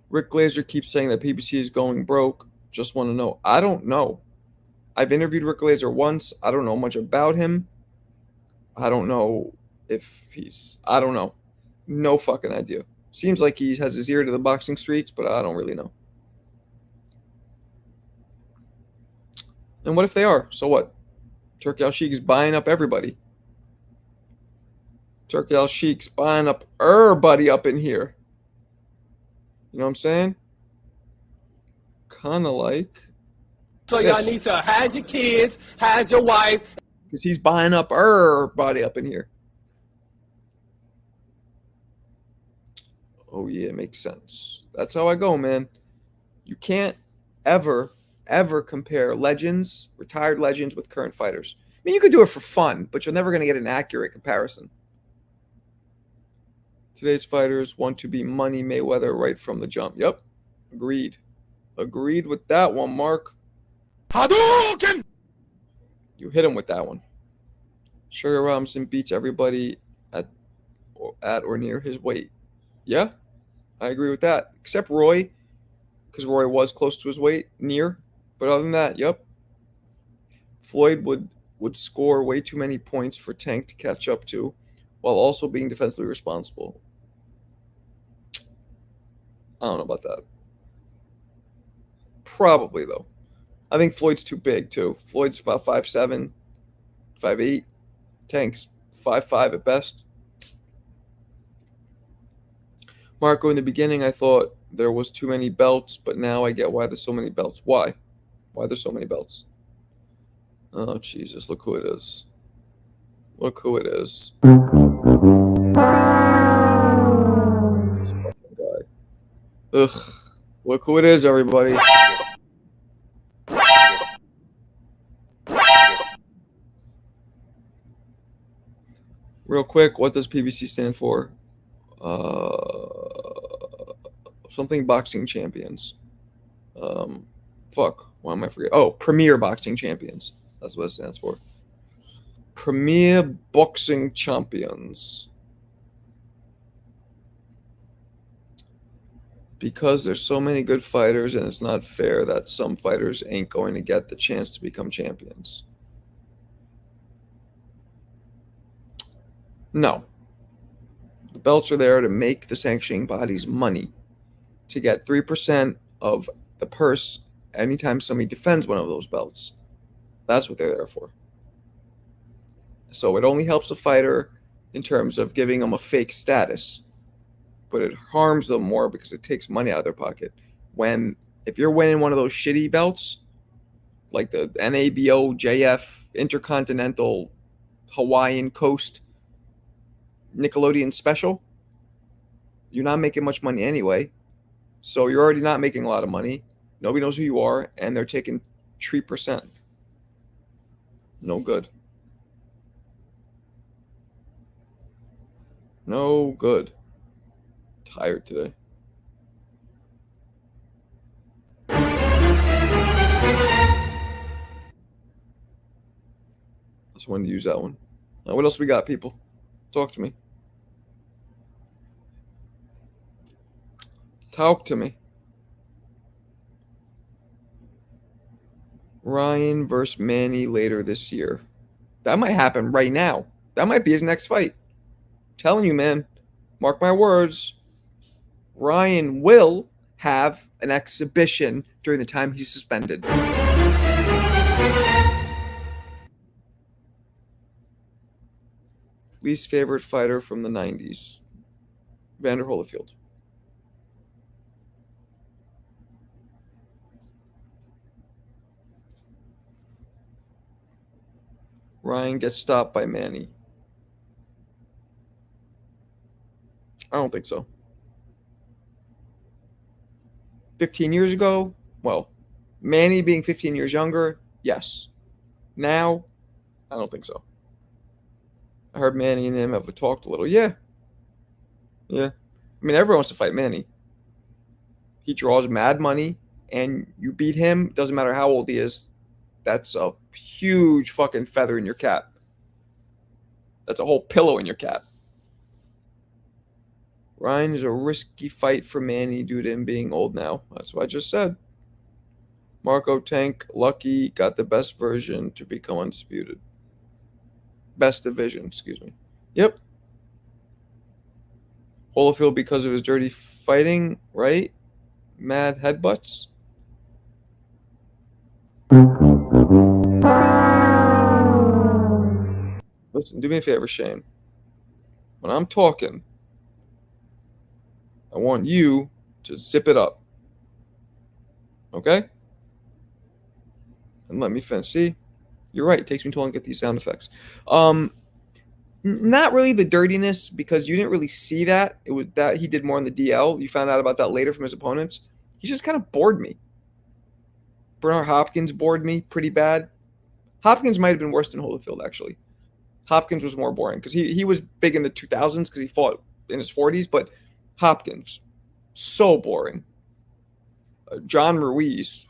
Rick Glazer keeps saying that PBC is going broke. Just want to know. I don't know. I've interviewed Rick Glazer once. I don't know much about him. I don't know if he's... I don't know. No fucking idea. Seems like he has his ear to the boxing streets, but I don't really know. And what if they are? So what? Turki Al-Sheikh's buying up everybody. Turki Al-Sheikh's buying up everybody up in here. You know what I'm saying? Kind of like... So y'all need to hide your kids, hide your wife. Because he's buying up everybody up in here. Oh, yeah, makes sense. That's how I go, man. You can't ever compare legends, retired legends, with current fighters. I mean, you could do it for fun, but you're never going to get an accurate comparison. Today's fighters want to be Money Mayweather right from the jump. Yep. Agreed. Agreed with that one, Mark. Hadouken! You hit him with that one. Sugar Robinson beats everybody at or near his weight. Yeah, I agree with that. Except Roy, because Roy was close to his weight, near. But other than that, yep. Floyd would score way too many points for Tank to catch up to, while also being defensively responsible. I don't know about that. Probably, though. I think Floyd's too big, too. Floyd's about 5'7", 5'8". Tank's 5'5" at best. Marco, in the beginning, I thought there was too many belts, but now I get why there's so many belts. Why? Why there's so many belts? Oh, Jesus. Look who it is. Look who it is. This fucking guy. Ugh. Look who it is, everybody. Real quick, what does PBC stand for? Something Boxing Champions. Fuck. Why am I forgetting? Oh, Premier Boxing Champions. That's what it stands for. Premier Boxing Champions. Because there's so many good fighters, and it's not fair that some fighters ain't going to get the chance to become champions. No. The belts are there to make the sanctioning bodies money, to get 3% of the purse anytime somebody defends one of those belts. That's what they're there for. So it only helps a fighter in terms of giving them a fake status, but it harms them more because it takes money out of their pocket. If you're winning one of those shitty belts, like the NABO, JF, Intercontinental, Hawaiian Coast, Nickelodeon Special, you're not making much money anyway. So you're already not making a lot of money. Nobody knows who you are, and they're taking 3%. No good. No good. Tired today. Just wanted to use that one. Now, what else we got, people? Talk to me. Talk to me. Ryan versus Manny later this year. That might happen right now. That might be his next fight. I'm telling you, man. Mark my words. Ryan will have an exhibition during the time he's suspended. At Least favorite fighter from the 90s. Vander Holyfield. Ryan gets stopped by Manny. I don't think so. 15 years ago, well, Manny being 15 years younger, yes. Now, I don't think so. I heard Manny and him have talked a little. Yeah. I mean, everyone wants to fight Manny. He draws mad money, and you beat him, doesn't matter how old he is. That's a huge fucking feather in your cap. That's a whole pillow in your cap. Ryan is a risky fight for Manny due to him being old now. That's what I just said. Marco Tank, lucky, got the best version to become undisputed. Best division, excuse me. Yep. Holyfield because of his dirty fighting, right? Mad headbutts. Listen, do me a favor, Shane. When I'm talking, I want you to zip it up. Okay? And let me finish. See? You're right. It takes me too long to get these sound effects. Not really the dirtiness, because you didn't really see that. It was that he did more in the DL. You found out about that later from his opponents. He just kind of bored me. Bernard Hopkins bored me pretty bad. Hopkins might have been worse than Holyfield, actually. Hopkins was more boring because he was big in the 2000s because he fought in his 40s, but Hopkins, so boring. John Ruiz,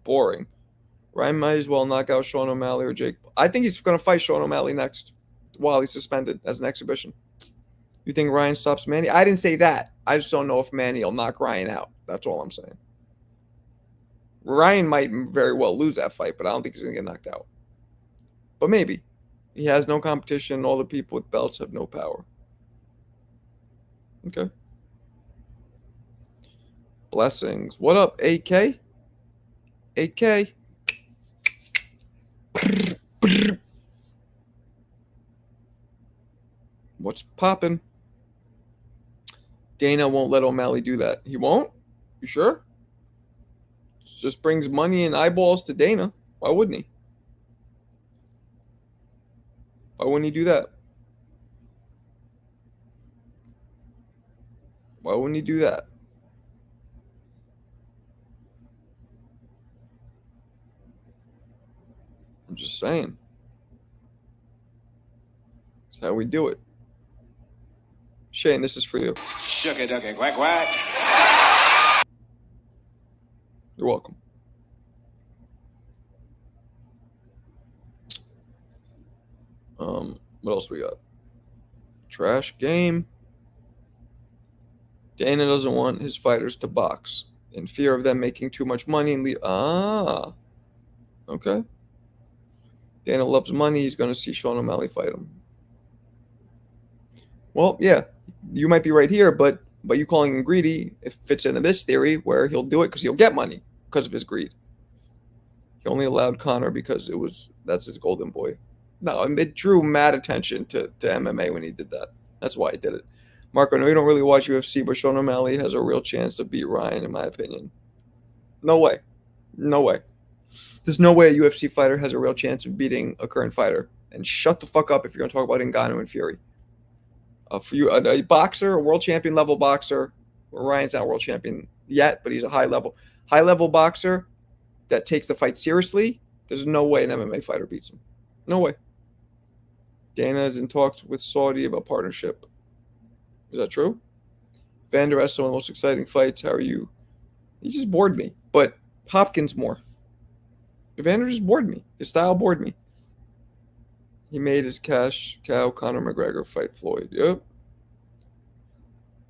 boring. Ryan might as well knock out Sean O'Malley or Jake. I think he's going to fight Sean O'Malley next while he's suspended as an exhibition. You think Ryan stops Manny? I didn't say that. I just don't know if Manny will knock Ryan out. That's all I'm saying. Ryan might very well lose that fight, but I don't think he's going to get knocked out. But maybe. He has no competition. All the people with belts have no power. Okay. Blessings. What up, AK? AK. What's poppin'? Dana won't let O'Malley do that. He won't? You sure? Just brings money and eyeballs to Dana. Why wouldn't he? Why wouldn't he do that? Why wouldn't he do that? I'm just saying. That's how we do it. Shane, this is for you. Shucky ducky quack quack. You're welcome. What else we got? Trash game. Dana doesn't want his fighters to box in fear of them making too much money and leave. Okay. Dana loves money. He's going to see Sean O'Malley fight him. Well, yeah, you might be right here, but you calling him greedy, it fits into this theory where he'll do it because he'll get money because of his greed. He only allowed Conor because that's his golden boy. No, it drew mad attention to MMA when he did that. That's why he did it. Marco, no, you don't really watch UFC, but Sean O'Malley has a real chance to beat Ryan, in my opinion. No way. No way. There's no way a UFC fighter has a real chance of beating a current fighter. And shut the fuck up if you're going to talk about Ngannou and Fury. For you, a boxer, a world champion level boxer, Ryan's not world champion yet, but he's a high level boxer that takes the fight seriously. There's no way an MMA fighter beats him. No way. Dana is in talks with Saudi about partnership. Is that true? Vander has some of the most exciting fights. How are you? He just bored me. But Hopkins more. Vander just bored me. His style bored me. He made his cash cow Conor McGregor fight Floyd. Yep.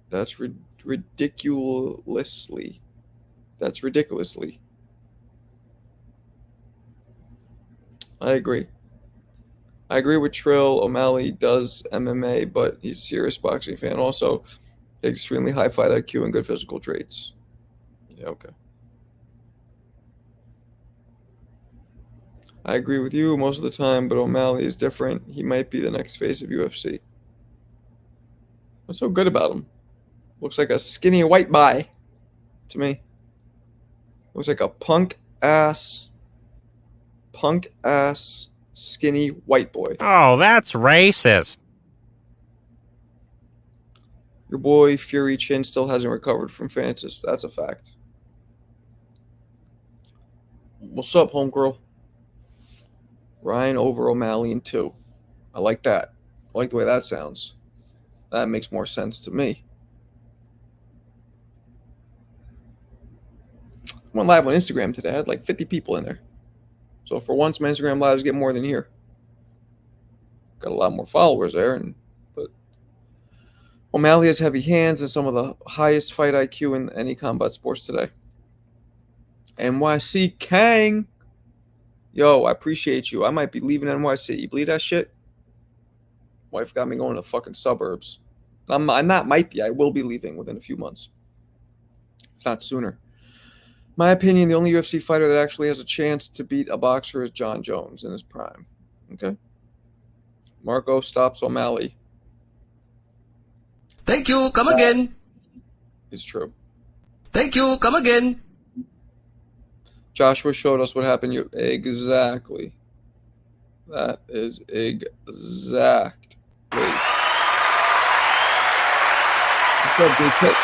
That's ridiculously. That's ridiculously. I agree. I agree with Trill. O'Malley does MMA, but he's a serious boxing fan. Also, extremely high fight IQ and good physical traits. Yeah, okay. I agree with you most of the time, but O'Malley is different. He might be the next face of UFC. What's so good about him? Looks like a skinny white guy to me. Looks like a punk ass, skinny white boy. Oh, that's racist. Your boy Fury Chin still hasn't recovered from Francis. That's a fact. What's up, homegirl? Ryan over O'Malley in 2. I like that. I like the way that sounds. That makes more sense to me. I went live on Instagram today. I had like 50 people in there. So for once, my Instagram lives get more than here. Got a lot more followers there, but O'Malley has heavy hands and some of the highest fight IQ in any combat sports today. NYC Kang. Yo, I appreciate you. I might be leaving NYC. You believe that shit? Wife got me going to the fucking suburbs. I'm not might be. I will be leaving within a few months. If not sooner. My opinion, the only UFC fighter that actually has a chance to beat a boxer is John Jones in his prime. Okay? Marco stops O'Malley. Thank you. Come again. It's true. Thank you. Come again. Joshua showed us what happened. Exactly. That is exact. What's up, Big Pitt?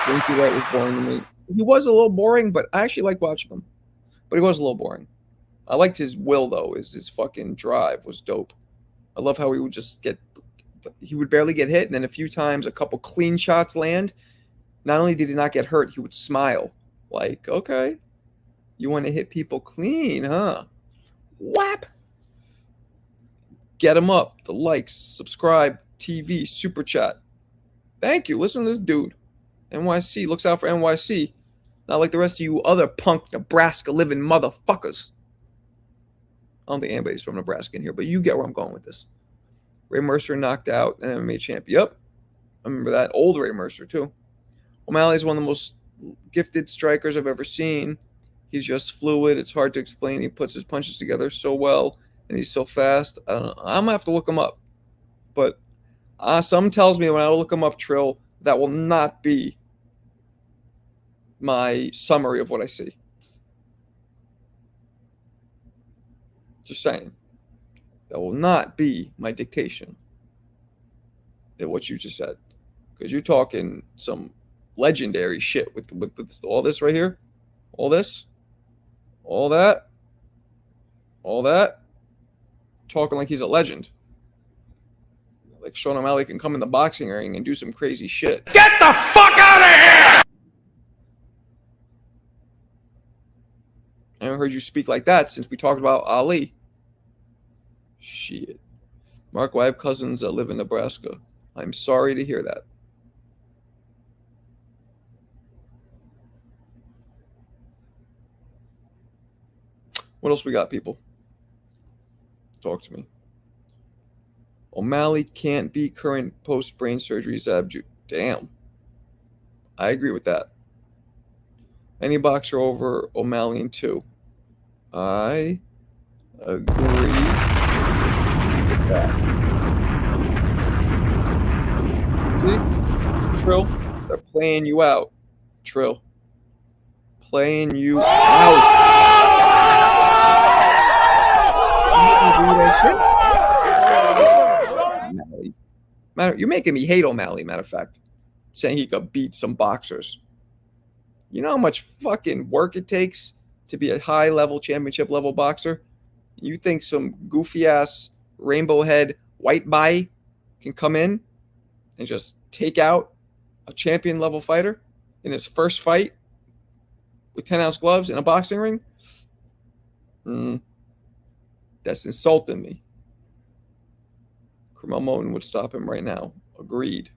Winky White was boring to me. He was a little boring, but I actually like watching him. But he was a little boring. I liked his will, though. His fucking drive was dope. I love how he would just he would barely get hit, and then a few times a couple clean shots land. Not only did he not get hurt, he would smile. Like, okay, you want to hit people clean, huh? Whap! Get him up. The likes, subscribe, TV, super chat. Thank you. Listen to this dude. NYC. Looks out for NYC. Not like the rest of you other punk Nebraska living motherfuckers. I don't think anybody's from Nebraska in here, but you get where I'm going with this. Ray Mercer knocked out an MMA champ. Yep. I remember that. Old Ray Mercer, too. O'Malley's one of the most gifted strikers I've ever seen. He's just fluid. It's hard to explain. He puts his punches together so well, and he's so fast. I don't know. I'm going to have to look him up. But some tells me when I look him up, Trill, that will not be my summary of what I see. Just saying. That will not be my dictation of what you just said. Because you're talking some legendary shit with all this right here. All this. All that. All that. Talking like he's a legend. Like Sean O'Malley can come in the boxing ring and do some crazy shit. Get the fuck out of here! I haven't heard you speak like that since we talked about Ali. Shit. Mark, I have cousins that live in Nebraska. I'm sorry to hear that. What else we got, people? Talk to me. O'Malley can't be current post-brain surgery Zabju. Damn. I agree with that. Any boxer over O'Malley in 2. I agree with that. See? Trill, they're playing you out. Trill. Playing you out. You're making me hate O'Malley, matter of fact. Saying he could beat some boxers. You know how much fucking work it takes to be a high-level, championship-level boxer? You think some goofy-ass, rainbow-head, white guy can come in and just take out a champion-level fighter in his first fight with 10-ounce gloves in a boxing ring? That's insulting me. Kamal Moten would stop him right now. Agreed.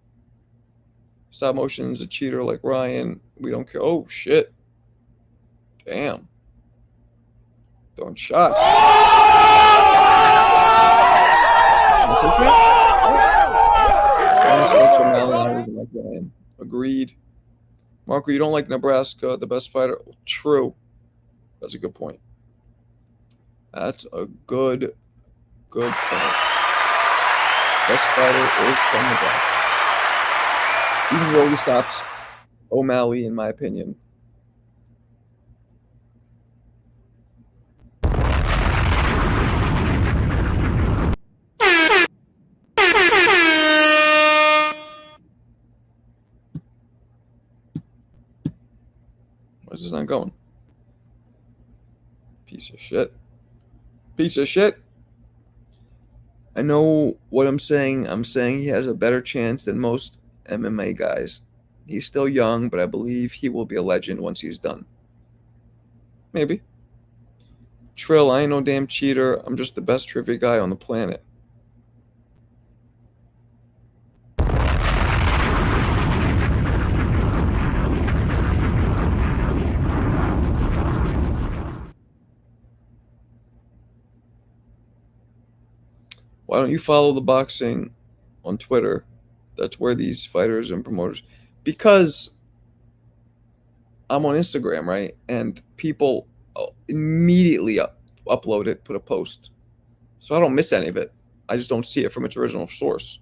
Stop motion's a cheater like Ryan. We don't care. Oh, shit. Damn. Throwing shots. Agreed. Marco, you don't like Nebraska, the best fighter? True. That's a good point. That's a good point. Best fighter is coming back. Even though he stops O'Malley, in my opinion. Where's this not going? Piece of shit. Piece of shit. I know what I'm saying. I'm saying he has a better chance than most MMA guys. He's still young, but I believe he will be a legend once he's done. Maybe. Trill, I ain't no damn cheater. I'm just the best trivia guy on the planet. Why don't you follow the boxing on Twitter? That's where these fighters and promoters... Because I'm on Instagram, right? And people immediately upload it, put a post. So I don't miss any of it. I just don't see it from its original source.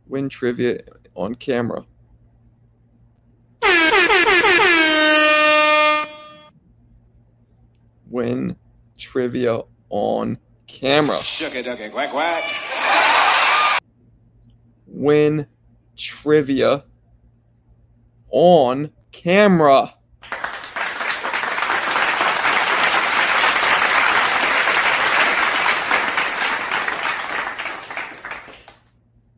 Win trivia on camera. Win trivia on camera. Shucky ducky quack quack. Win trivia on camera.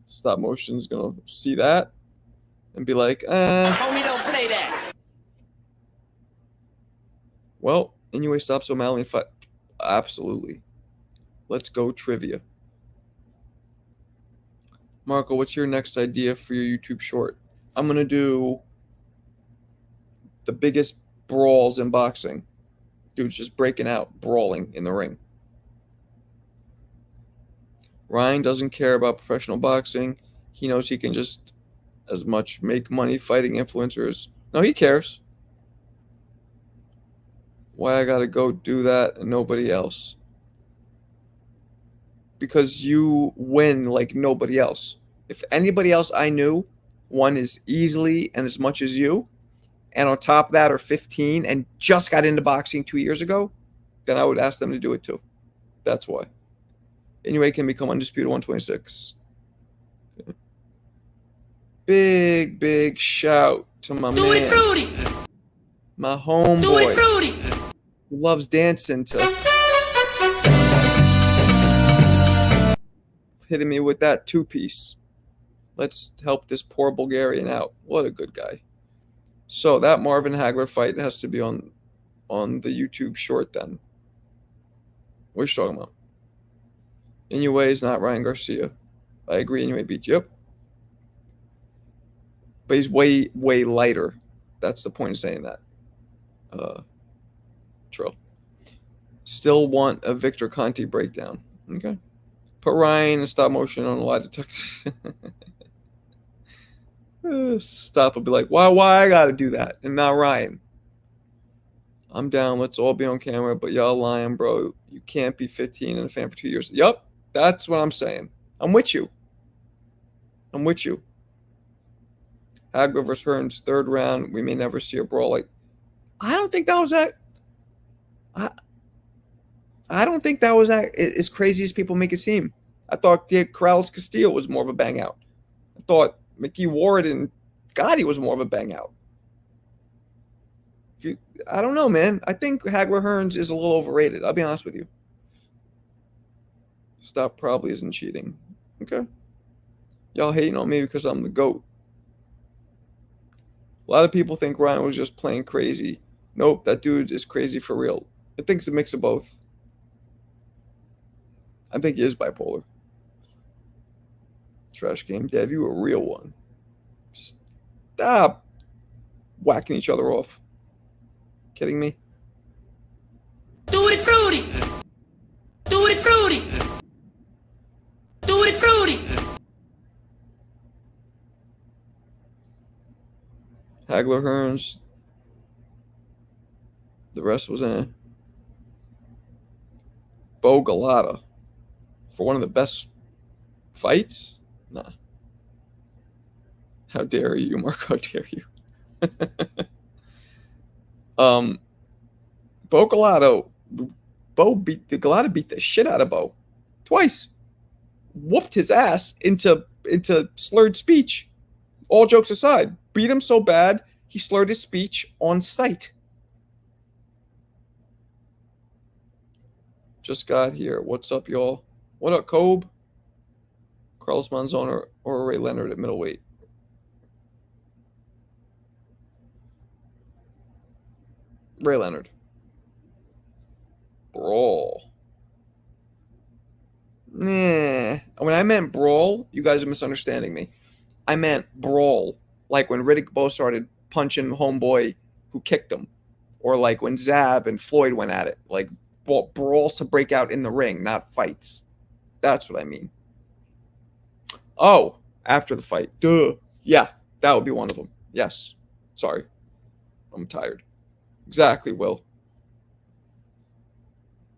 Stop motion's gonna see that and be like, Homie, don't play that. Well, anyway, stops O'Malley and fight. Absolutely. Let's go trivia. Marco, what's your next idea for your YouTube short? I'm gonna do the biggest brawls in boxing. Dude's just breaking out, brawling in the ring. Ryan doesn't care about professional boxing. He knows he can just as much make money fighting influencers. No, he cares. Why I gotta go do that and nobody else? Because you win like nobody else. If anybody else I knew won as easily and as much as you, and on top of that are 15 and just got into boxing 2 years ago, then I would ask them to do it too. That's why. Anyway, can become undisputed 126. Okay. Big shout to my Tutti man, frutti. my homeboy, Tutti frutti. who loves dancing to hitting me with that two-piece. Let's help this poor Bulgarian out. What a good guy. So that Marvin Hagler fight has to be on the YouTube short then. What are you talking about? Inoue is not Ryan Garcia. I agree. Inoue beats you. Yep. But he's way lighter. That's the point of saying that. Trill. Still want a Victor Conti breakdown. Okay. Put Ryan in stop motion on a lie detector. Stop will be like, why I gotta do that? And not Ryan. I'm down. Let's all be on camera, but y'all lying, bro. You can't be 15 and a fan for 2 years. Yup. That's what I'm saying. I'm with you. Hagler versus Hearns, third round. We may never see a brawl like. I don't think that was that. I don't think that was as crazy as people make it seem. I thought Corrales Castillo was more of a bang out. I thought Mickey Ward and Gotti was more of a bang out. I don't know, man. I think Hagler Hearns is a little overrated. I'll be honest with you. Stop probably isn't cheating. Okay. Y'all hating on me because I'm the GOAT. A lot of people think Ryan was just playing crazy. Nope, that dude is crazy for real. I think it's a mix of both. I think he is bipolar. Trash game. Dev, you a real one. Stop whacking each other off. Kidding me? Tutti frutti. Tutti frutti. Tutti frutti. Hagler Hearns. The rest was Bo Galata for one of the best fights? Nah. How dare you, Mark? How dare you? Bo Galata, Galata beat the shit out of Bo twice. Whooped his ass into slurred speech. All jokes aside, beat him so bad he slurred his speech on sight. Just got here. What's up, y'all? What up, Kobe? Carlos Monzon or Ray Leonard at middleweight? Ray Leonard. Brawl. Nah. When I meant brawl, you guys are misunderstanding me. I meant brawl. Like when Riddick Bowe started punching homeboy who kicked him. Or like when Zab and Floyd went at it. Like brawls to break out in the ring, not fights. That's what I mean. Oh, after the fight. Duh. Yeah, that would be one of them. Yes. Sorry. I'm tired. Exactly, Will.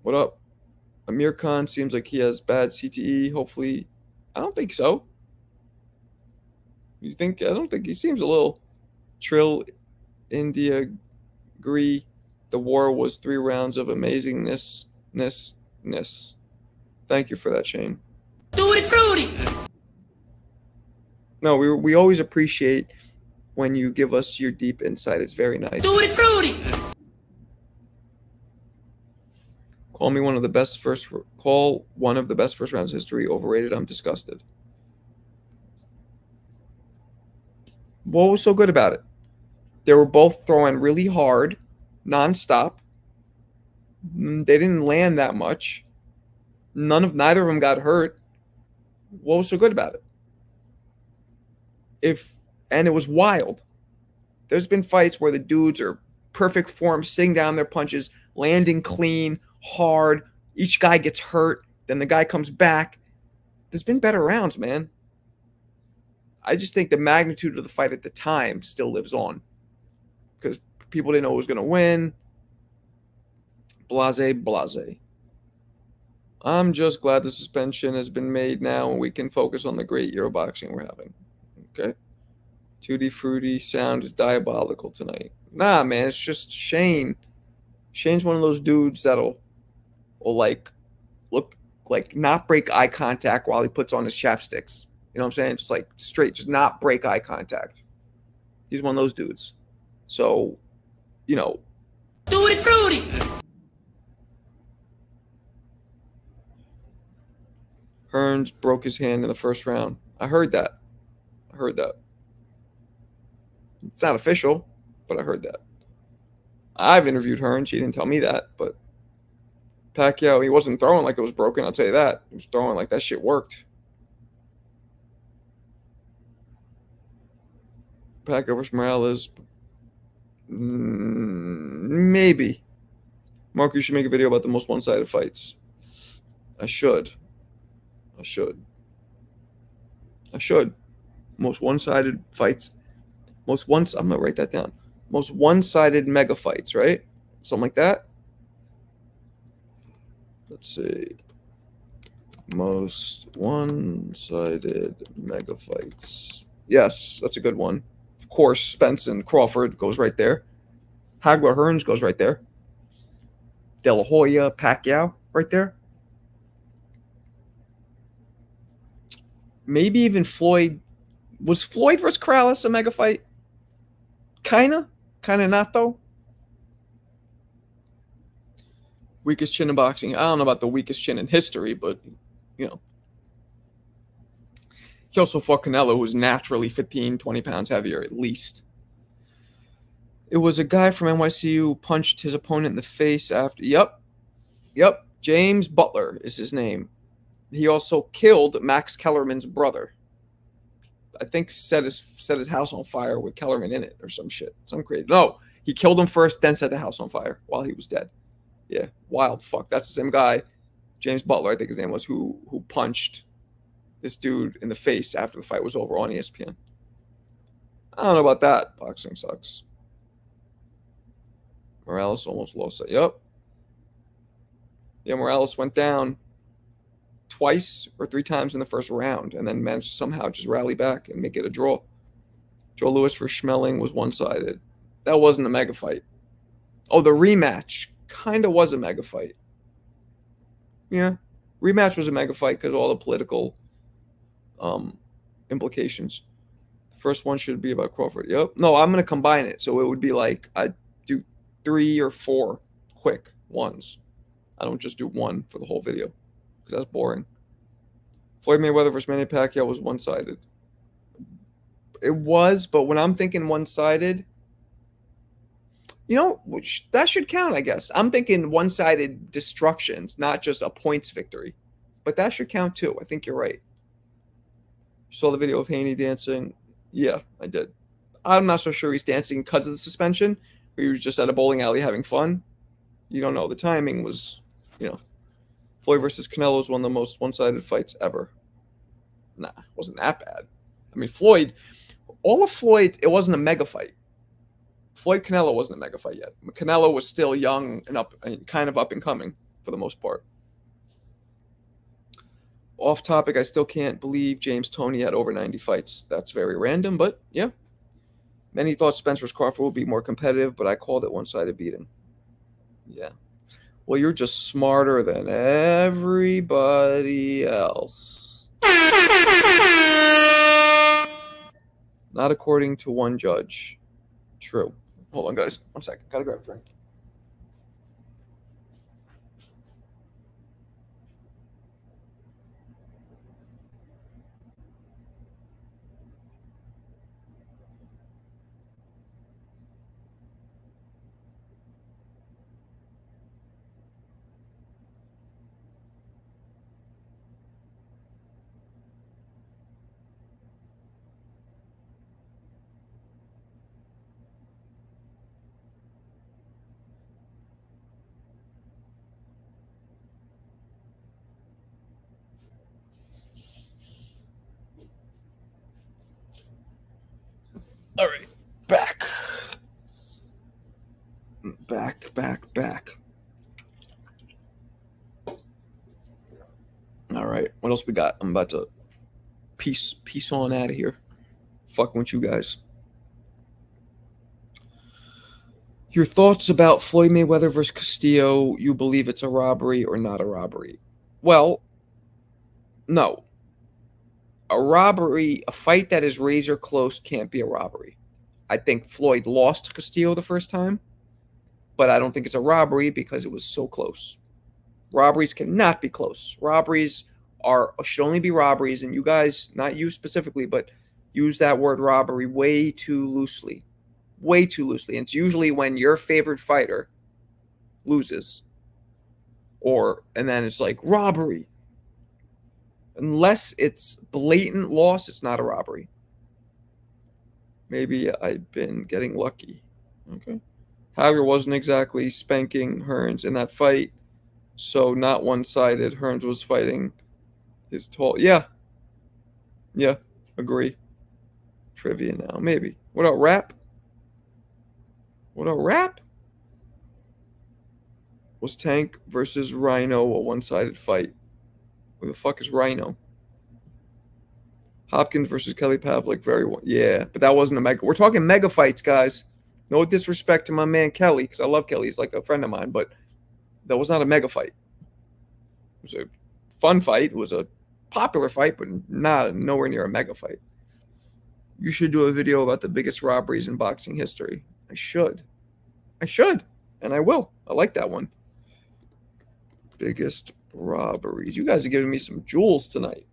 What up? Amir Khan seems like he has bad CTE. Hopefully, I don't think so. You think? I don't think he seems a little Trill. India agree. The war was 3 rounds of amazingness. Thank you for that, Shane. Tutti frutti. No, we always appreciate when you give us your deep insight. It's very nice. Tutti frutti. Call one of the best first rounds in history overrated. I'm disgusted. What was so good about it? They were both throwing really hard, nonstop. They didn't land that much. Neither of them got hurt. What was so good about it? And it was wild. There's been fights where the dudes are perfect form, sitting down their punches, landing clean, hard. Each guy gets hurt. Then the guy comes back. There's been better rounds, man. I just think the magnitude of the fight at the time still lives on. Because people didn't know who was going to win. Blase. I'm just glad the suspension has been made now and we can focus on the great Euro boxing we're having. Okay? Tutti Frutti sound is diabolical tonight. Nah, man, it's just Shane. Shane's one of those dudes that'll like look like not break eye contact while he puts on his chapsticks. You know what I'm saying? Just like straight, just not break eye contact. He's one of those dudes. So, you know. Tutti frutti. Hearns broke his hand in the first round. I heard that. It's not official, but I heard that. I've interviewed Hearns. He didn't tell me that, but Pacquiao, he wasn't throwing like it was broken. I'll tell you that. He was throwing like that shit worked. Pacquiao versus Morales. Maybe. Mark, you should make a video about the most one-sided fights. I should. Most one-sided fights. I'm going to write that down. Most one-sided mega fights, right? Something like that. Let's see. Most one-sided mega fights. Yes, that's a good one. Of course, Spence and Crawford goes right there. Hagler Hearns goes right there. De La Hoya, Pacquiao, right there. Maybe even Floyd. Was Floyd versus Corrales a mega fight? Kinda not though. Weakest chin in boxing. I don't know about the weakest chin in history, but you know. He also fought Canelo, who's naturally 15, 20 pounds heavier at least. It was a guy from NYCU who punched his opponent in the face after. Yep. James Butler is his name. He also killed Max Kellerman's brother. I think set his house on fire with Kellerman in it or some shit. Some crazy. No, he killed him first, then set the house on fire while he was dead. Yeah, wild fuck. That's the same guy, James Butler, I think his name was, who punched this dude in the face after the fight was over on ESPN. I don't know about that. Boxing sucks. Morales almost lost it. Yep. Yeah, Morales went down twice or 3 times in the first round and then managed to somehow just rally back and make it a draw. Joe Louis for Schmeling was one-sided. That wasn't a mega fight. Oh, the rematch kind of was a mega fight. Yeah, rematch was a mega fight because of all the political implications. The first one should be about Crawford. Yep. No, I'm going to combine it. So it would be like I do 3 or 4 quick ones. I don't just do one for the whole video because that's boring. Floyd Mayweather versus Manny Pacquiao was one-sided. It was, but when I'm thinking one-sided, that should count, I guess. I'm thinking one-sided destructions, not just a points victory. But that should count too. I think you're right. You saw the video of Haney dancing? Yeah, I did. I'm not so sure he's dancing because of the suspension, or he was just at a bowling alley having fun. You don't know. The timing was, Floyd versus Canelo was one of the most one-sided fights ever. Nah, it wasn't that bad. I mean, all of Floyd, it wasn't a mega fight. Floyd Canelo wasn't a mega fight yet. Canelo was still young and kind of up and coming for the most part. Off topic, I still can't believe James Toney had over 90 fights. That's very random, but yeah. Many thought Spence versus Crawford would be more competitive, but I called it one-sided beating. Yeah. Well, you're just smarter than everybody else. Not according to one judge. True. Hold on, guys. 1 second. Gotta grab a drink. All right. Back. All right. What else we got? I'm about to peace on out of here. Fucking with you guys. Your thoughts about Floyd Mayweather versus Castillo. You believe it's a robbery or not a robbery? Well, no. A robbery, a fight that is razor close can't be a robbery. I think Floyd lost to Castillo the first time, but I don't think it's a robbery because it was so close. Robberies cannot be close. Robberies should only be robberies, and you guys, not you specifically, but use that word robbery way too loosely. Way too loosely. And it's usually when your favorite fighter loses. And then it's like robbery. Unless it's blatant loss, it's not a robbery. Maybe I've been getting lucky. Okay. Hager wasn't exactly spanking Hearns in that fight, so not one-sided. Hearns was fighting his tall. Yeah, agree. Trivia now, maybe. What about rap? Was Tank versus Rhino a one-sided fight? Who the fuck is Rhino? Hopkins versus Kelly Pavlik, yeah, but that wasn't a mega. We're talking mega fights, guys. No disrespect to my man Kelly, because I love Kelly. He's like a friend of mine, but that was not a mega fight. It was a fun fight. It was a popular fight, but nowhere near a mega fight. You should do a video about the biggest robberies in boxing history. I should, and I will. I like that one. Biggest robberies. You guys are giving me some jewels tonight.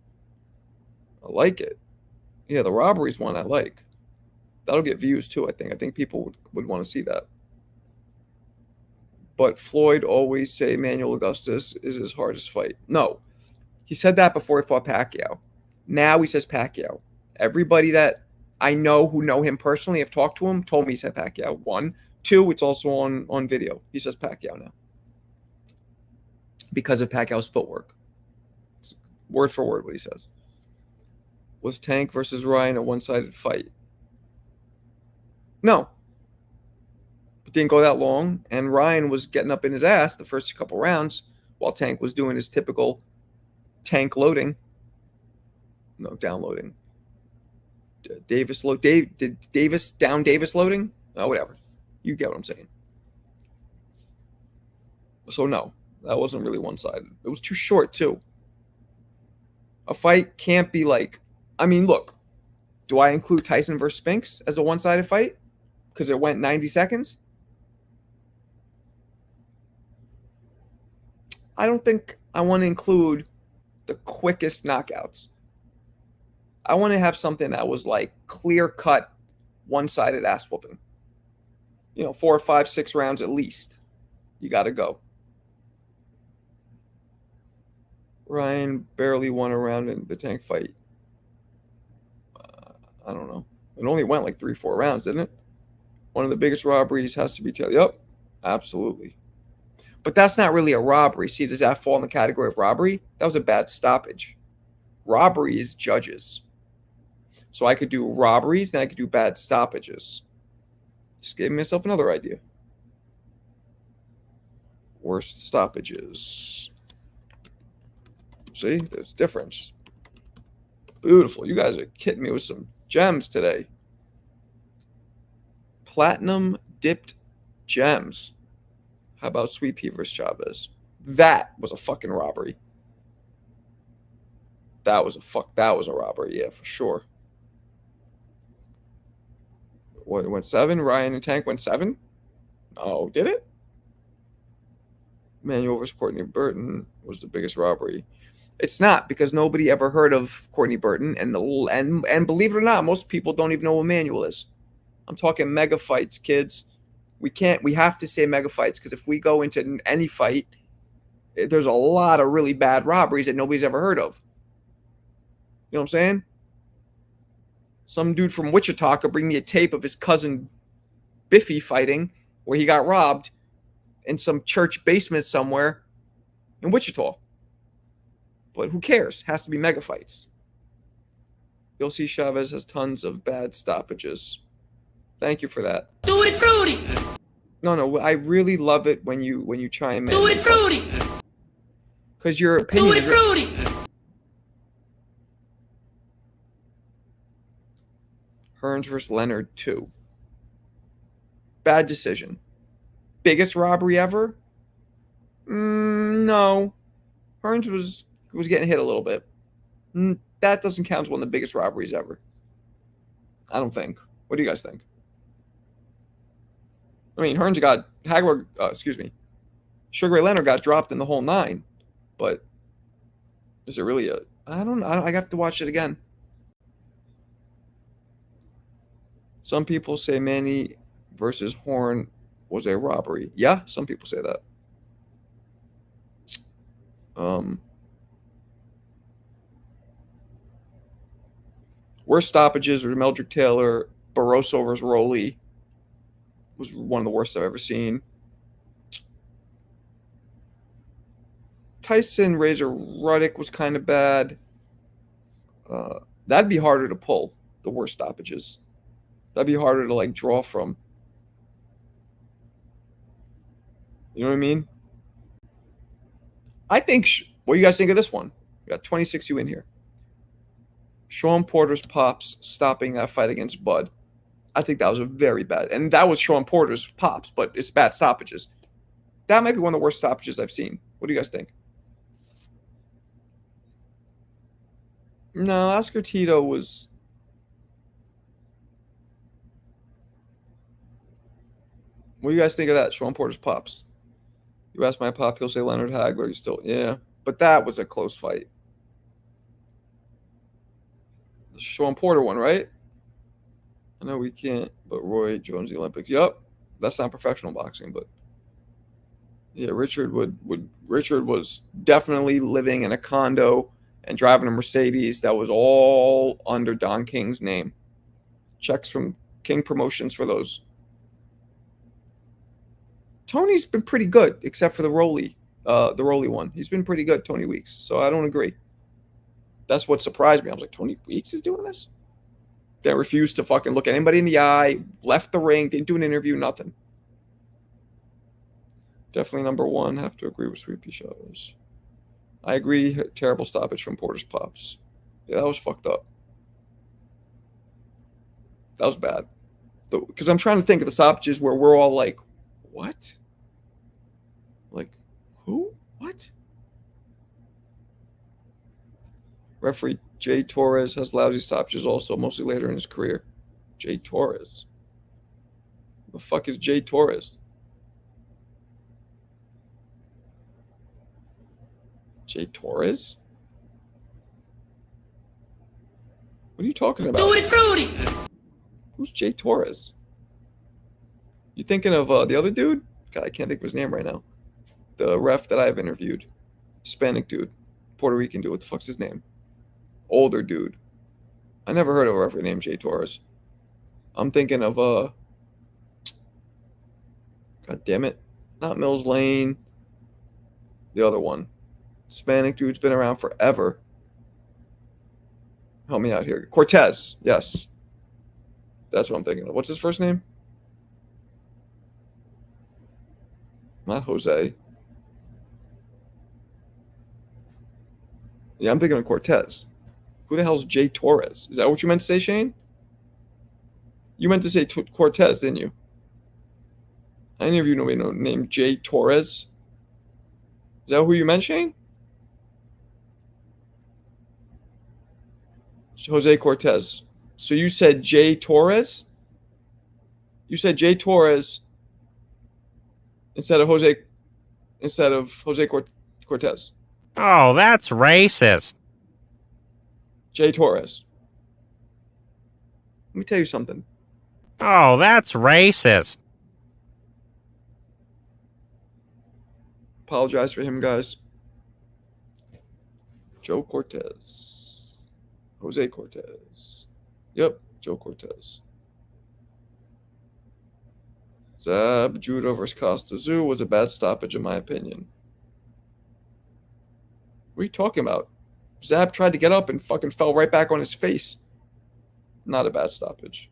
I like it. Yeah, the robberies one I like. That'll get views too, I think. I think people would want to see that. But Floyd always say Manuel Augustus is his hardest fight. No. He said that before he fought Pacquiao. Now he says Pacquiao. Everybody that I know who know him personally, have talked to him, told me he said Pacquiao. 1. 2, it's also on video. He says Pacquiao now. Because of Pacquiao's footwork. It's word for word what he says. Was Tank versus Ryan a one-sided fight? No. It didn't go that long, and Ryan was getting up in his ass the first couple rounds while Tank was doing his typical Tank loading. No, downloading. Davis did Davis down Davis loading? Oh, whatever. You get what I'm saying. So no, that wasn't really one-sided. It was too short too. A fight can't be like, I mean, look, do I include Tyson versus Spinks as a one-sided fight because it went 90 seconds? I don't think I want to include the quickest knockouts. I want to have something that was like clear-cut, one-sided ass whooping. 4, 5, 6 rounds at least. You got to go. Ryan barely won a round in the Tank fight. I don't know. It only went like 3, 4 rounds, didn't it? One of the biggest robberies has to be Taylor. Yep, absolutely. But that's not really a robbery. See, does that fall in the category of robbery? That was a bad stoppage. Robbery is judges. So I could do robberies, and I could do bad stoppages. Just gave myself another idea. Worst stoppages. See, there's difference. Beautiful. You guys are kidding me with some gems today. Platinum dipped gems. How about Sweet Pea versus Chavez? That was a fucking robbery. That was a robbery, yeah, for sure. What, it went 7? Ryan and Tank went 7? No, did it? Manuel versus Courtney Burton was the biggest robbery. It's not, because nobody ever heard of Courtney Burton, and believe it or not, most people don't even know what Manuel is. I'm talking mega fights, kids. We have to say mega fights, because if we go into any fight, there's a lot of really bad robberies that nobody's ever heard of. You know what I'm saying? Some dude from Wichita could bring me a tape of his cousin Biffy fighting where he got robbed in some church basement somewhere in Wichita. But who cares? Has to be mega fights. You'll see Chavez has tons of bad stoppages. Thank you for that. Tutti frutti. No, I really love it when you try and Tutti frutti. because your opinion Tutti is frutti. Hearns versus Leonard 2. Bad decision. Biggest robbery ever? No. Hearns was getting hit a little bit. That doesn't count as one of the biggest robberies ever. I don't think. What do you guys think? I mean, Hearns got Sugar Ray Leonard got dropped in the whole 9, but is it really I don't know. I have to watch it again. Some people say Manny versus Horn was a robbery. Yeah, some people say that. Worst stoppages were Meldrick Taylor, Barroso versus Rowley was one of the worst I've ever seen. Tyson Razor Ruddick was kind of bad. That'd be harder to pull, the worst stoppages. That'd be harder to draw from. You know what I mean? I think. What do you guys think of this one? We got 26 in here. Sean Porter's pops stopping that fight against Bud. I think that was a very bad, and that was Sean Porter's pops, but it's bad stoppages. That might be one of the worst stoppages I've seen. What do you guys think? No, Oscar Tito was. What do you guys think of that? Sean Porter's pops. You ask my pop, he'll say Leonard Hagler. You still, yeah, but that was a close fight. The Sean Porter one, right? I know we can't, but Roy Jones, the Olympics. Yup, that's not professional boxing, but yeah, Richard was definitely living in a condo and driving a Mercedes that was all under Don King's name. Checks from King Promotions for those. Tony's been pretty good, except for the Rowley one. He's been pretty good, Tony Weeks. So I don't agree. That's what surprised me. I was like, Tony Weeks is doing this? They refused to fucking look anybody in the eye, left the ring, didn't do an interview, nothing. Definitely number 1. Have to agree with Sweet Pea Chavez. I agree. Terrible stoppage from Porter's Pops. Yeah, that was fucked up. That was bad. Because I'm trying to think of the stoppages where we're all like, what? Like, who? What? Referee Jay Torres has lousy stoppages also, mostly later in his career. Jay Torres. The fuck is Jay Torres? Jay Torres? What are you talking about? Tutti frutti. Who's Jay Torres? You thinking of the other dude? God, I can't think of his name right now. The ref that I've interviewed. Hispanic dude. Puerto Rican dude. What the fuck's his name? Older dude. I never heard of a referee named Jay Torres. I'm thinking of God damn it. Not Mills Lane. The other one. Hispanic dude's been around forever. Help me out here. Cortez. Yes. That's what I'm thinking of. What's his first name? Not Jose. Yeah, I'm thinking of Cortez. Who the hell's Jay Torres? Is that what you meant to say, Shane? You meant to say Cortez, didn't you? I didn't even know named Jay Torres. Is that who you meant, Shane? Jose Cortez. So you said Jay Torres? You said Jay Torres instead of Jose Cortez. Oh, that's racist. Jay Torres. Let me tell you something. Oh, that's racist. Apologize for him, guys. Joe Cortez. Jose Cortez. Yep, Joe Cortez. Zab Judo versus Costa Zoo was a bad stoppage, in my opinion. What are you talking about? Zab tried to get up and fucking fell right back on his face. Not a bad stoppage.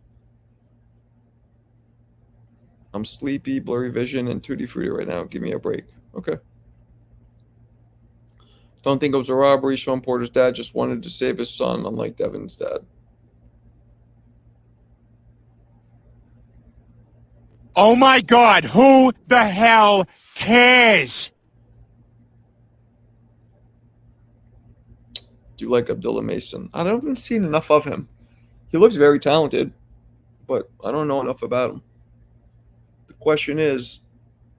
I'm sleepy, blurry vision, and tutti frutti right now. Give me a break. Okay. Don't think it was a robbery. Sean Porter's dad just wanted to save his son, unlike Devin's dad. Oh my God, who the hell cares? Do you like Abdullah Mason? I haven't seen enough of him. He looks very talented, but I don't know enough about him. The question is,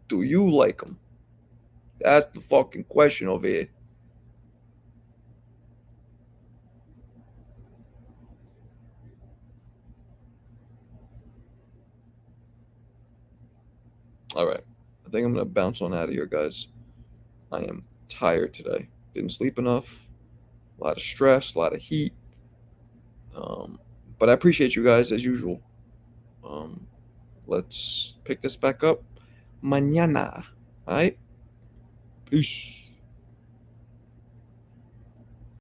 do you like him? That's the fucking question over here. All right. I think I'm going to bounce on out of here, guys. I am tired today. Didn't sleep enough. A lot of stress, a lot of heat. But I appreciate you guys as usual. Let's pick this back up mañana. All right? Peace.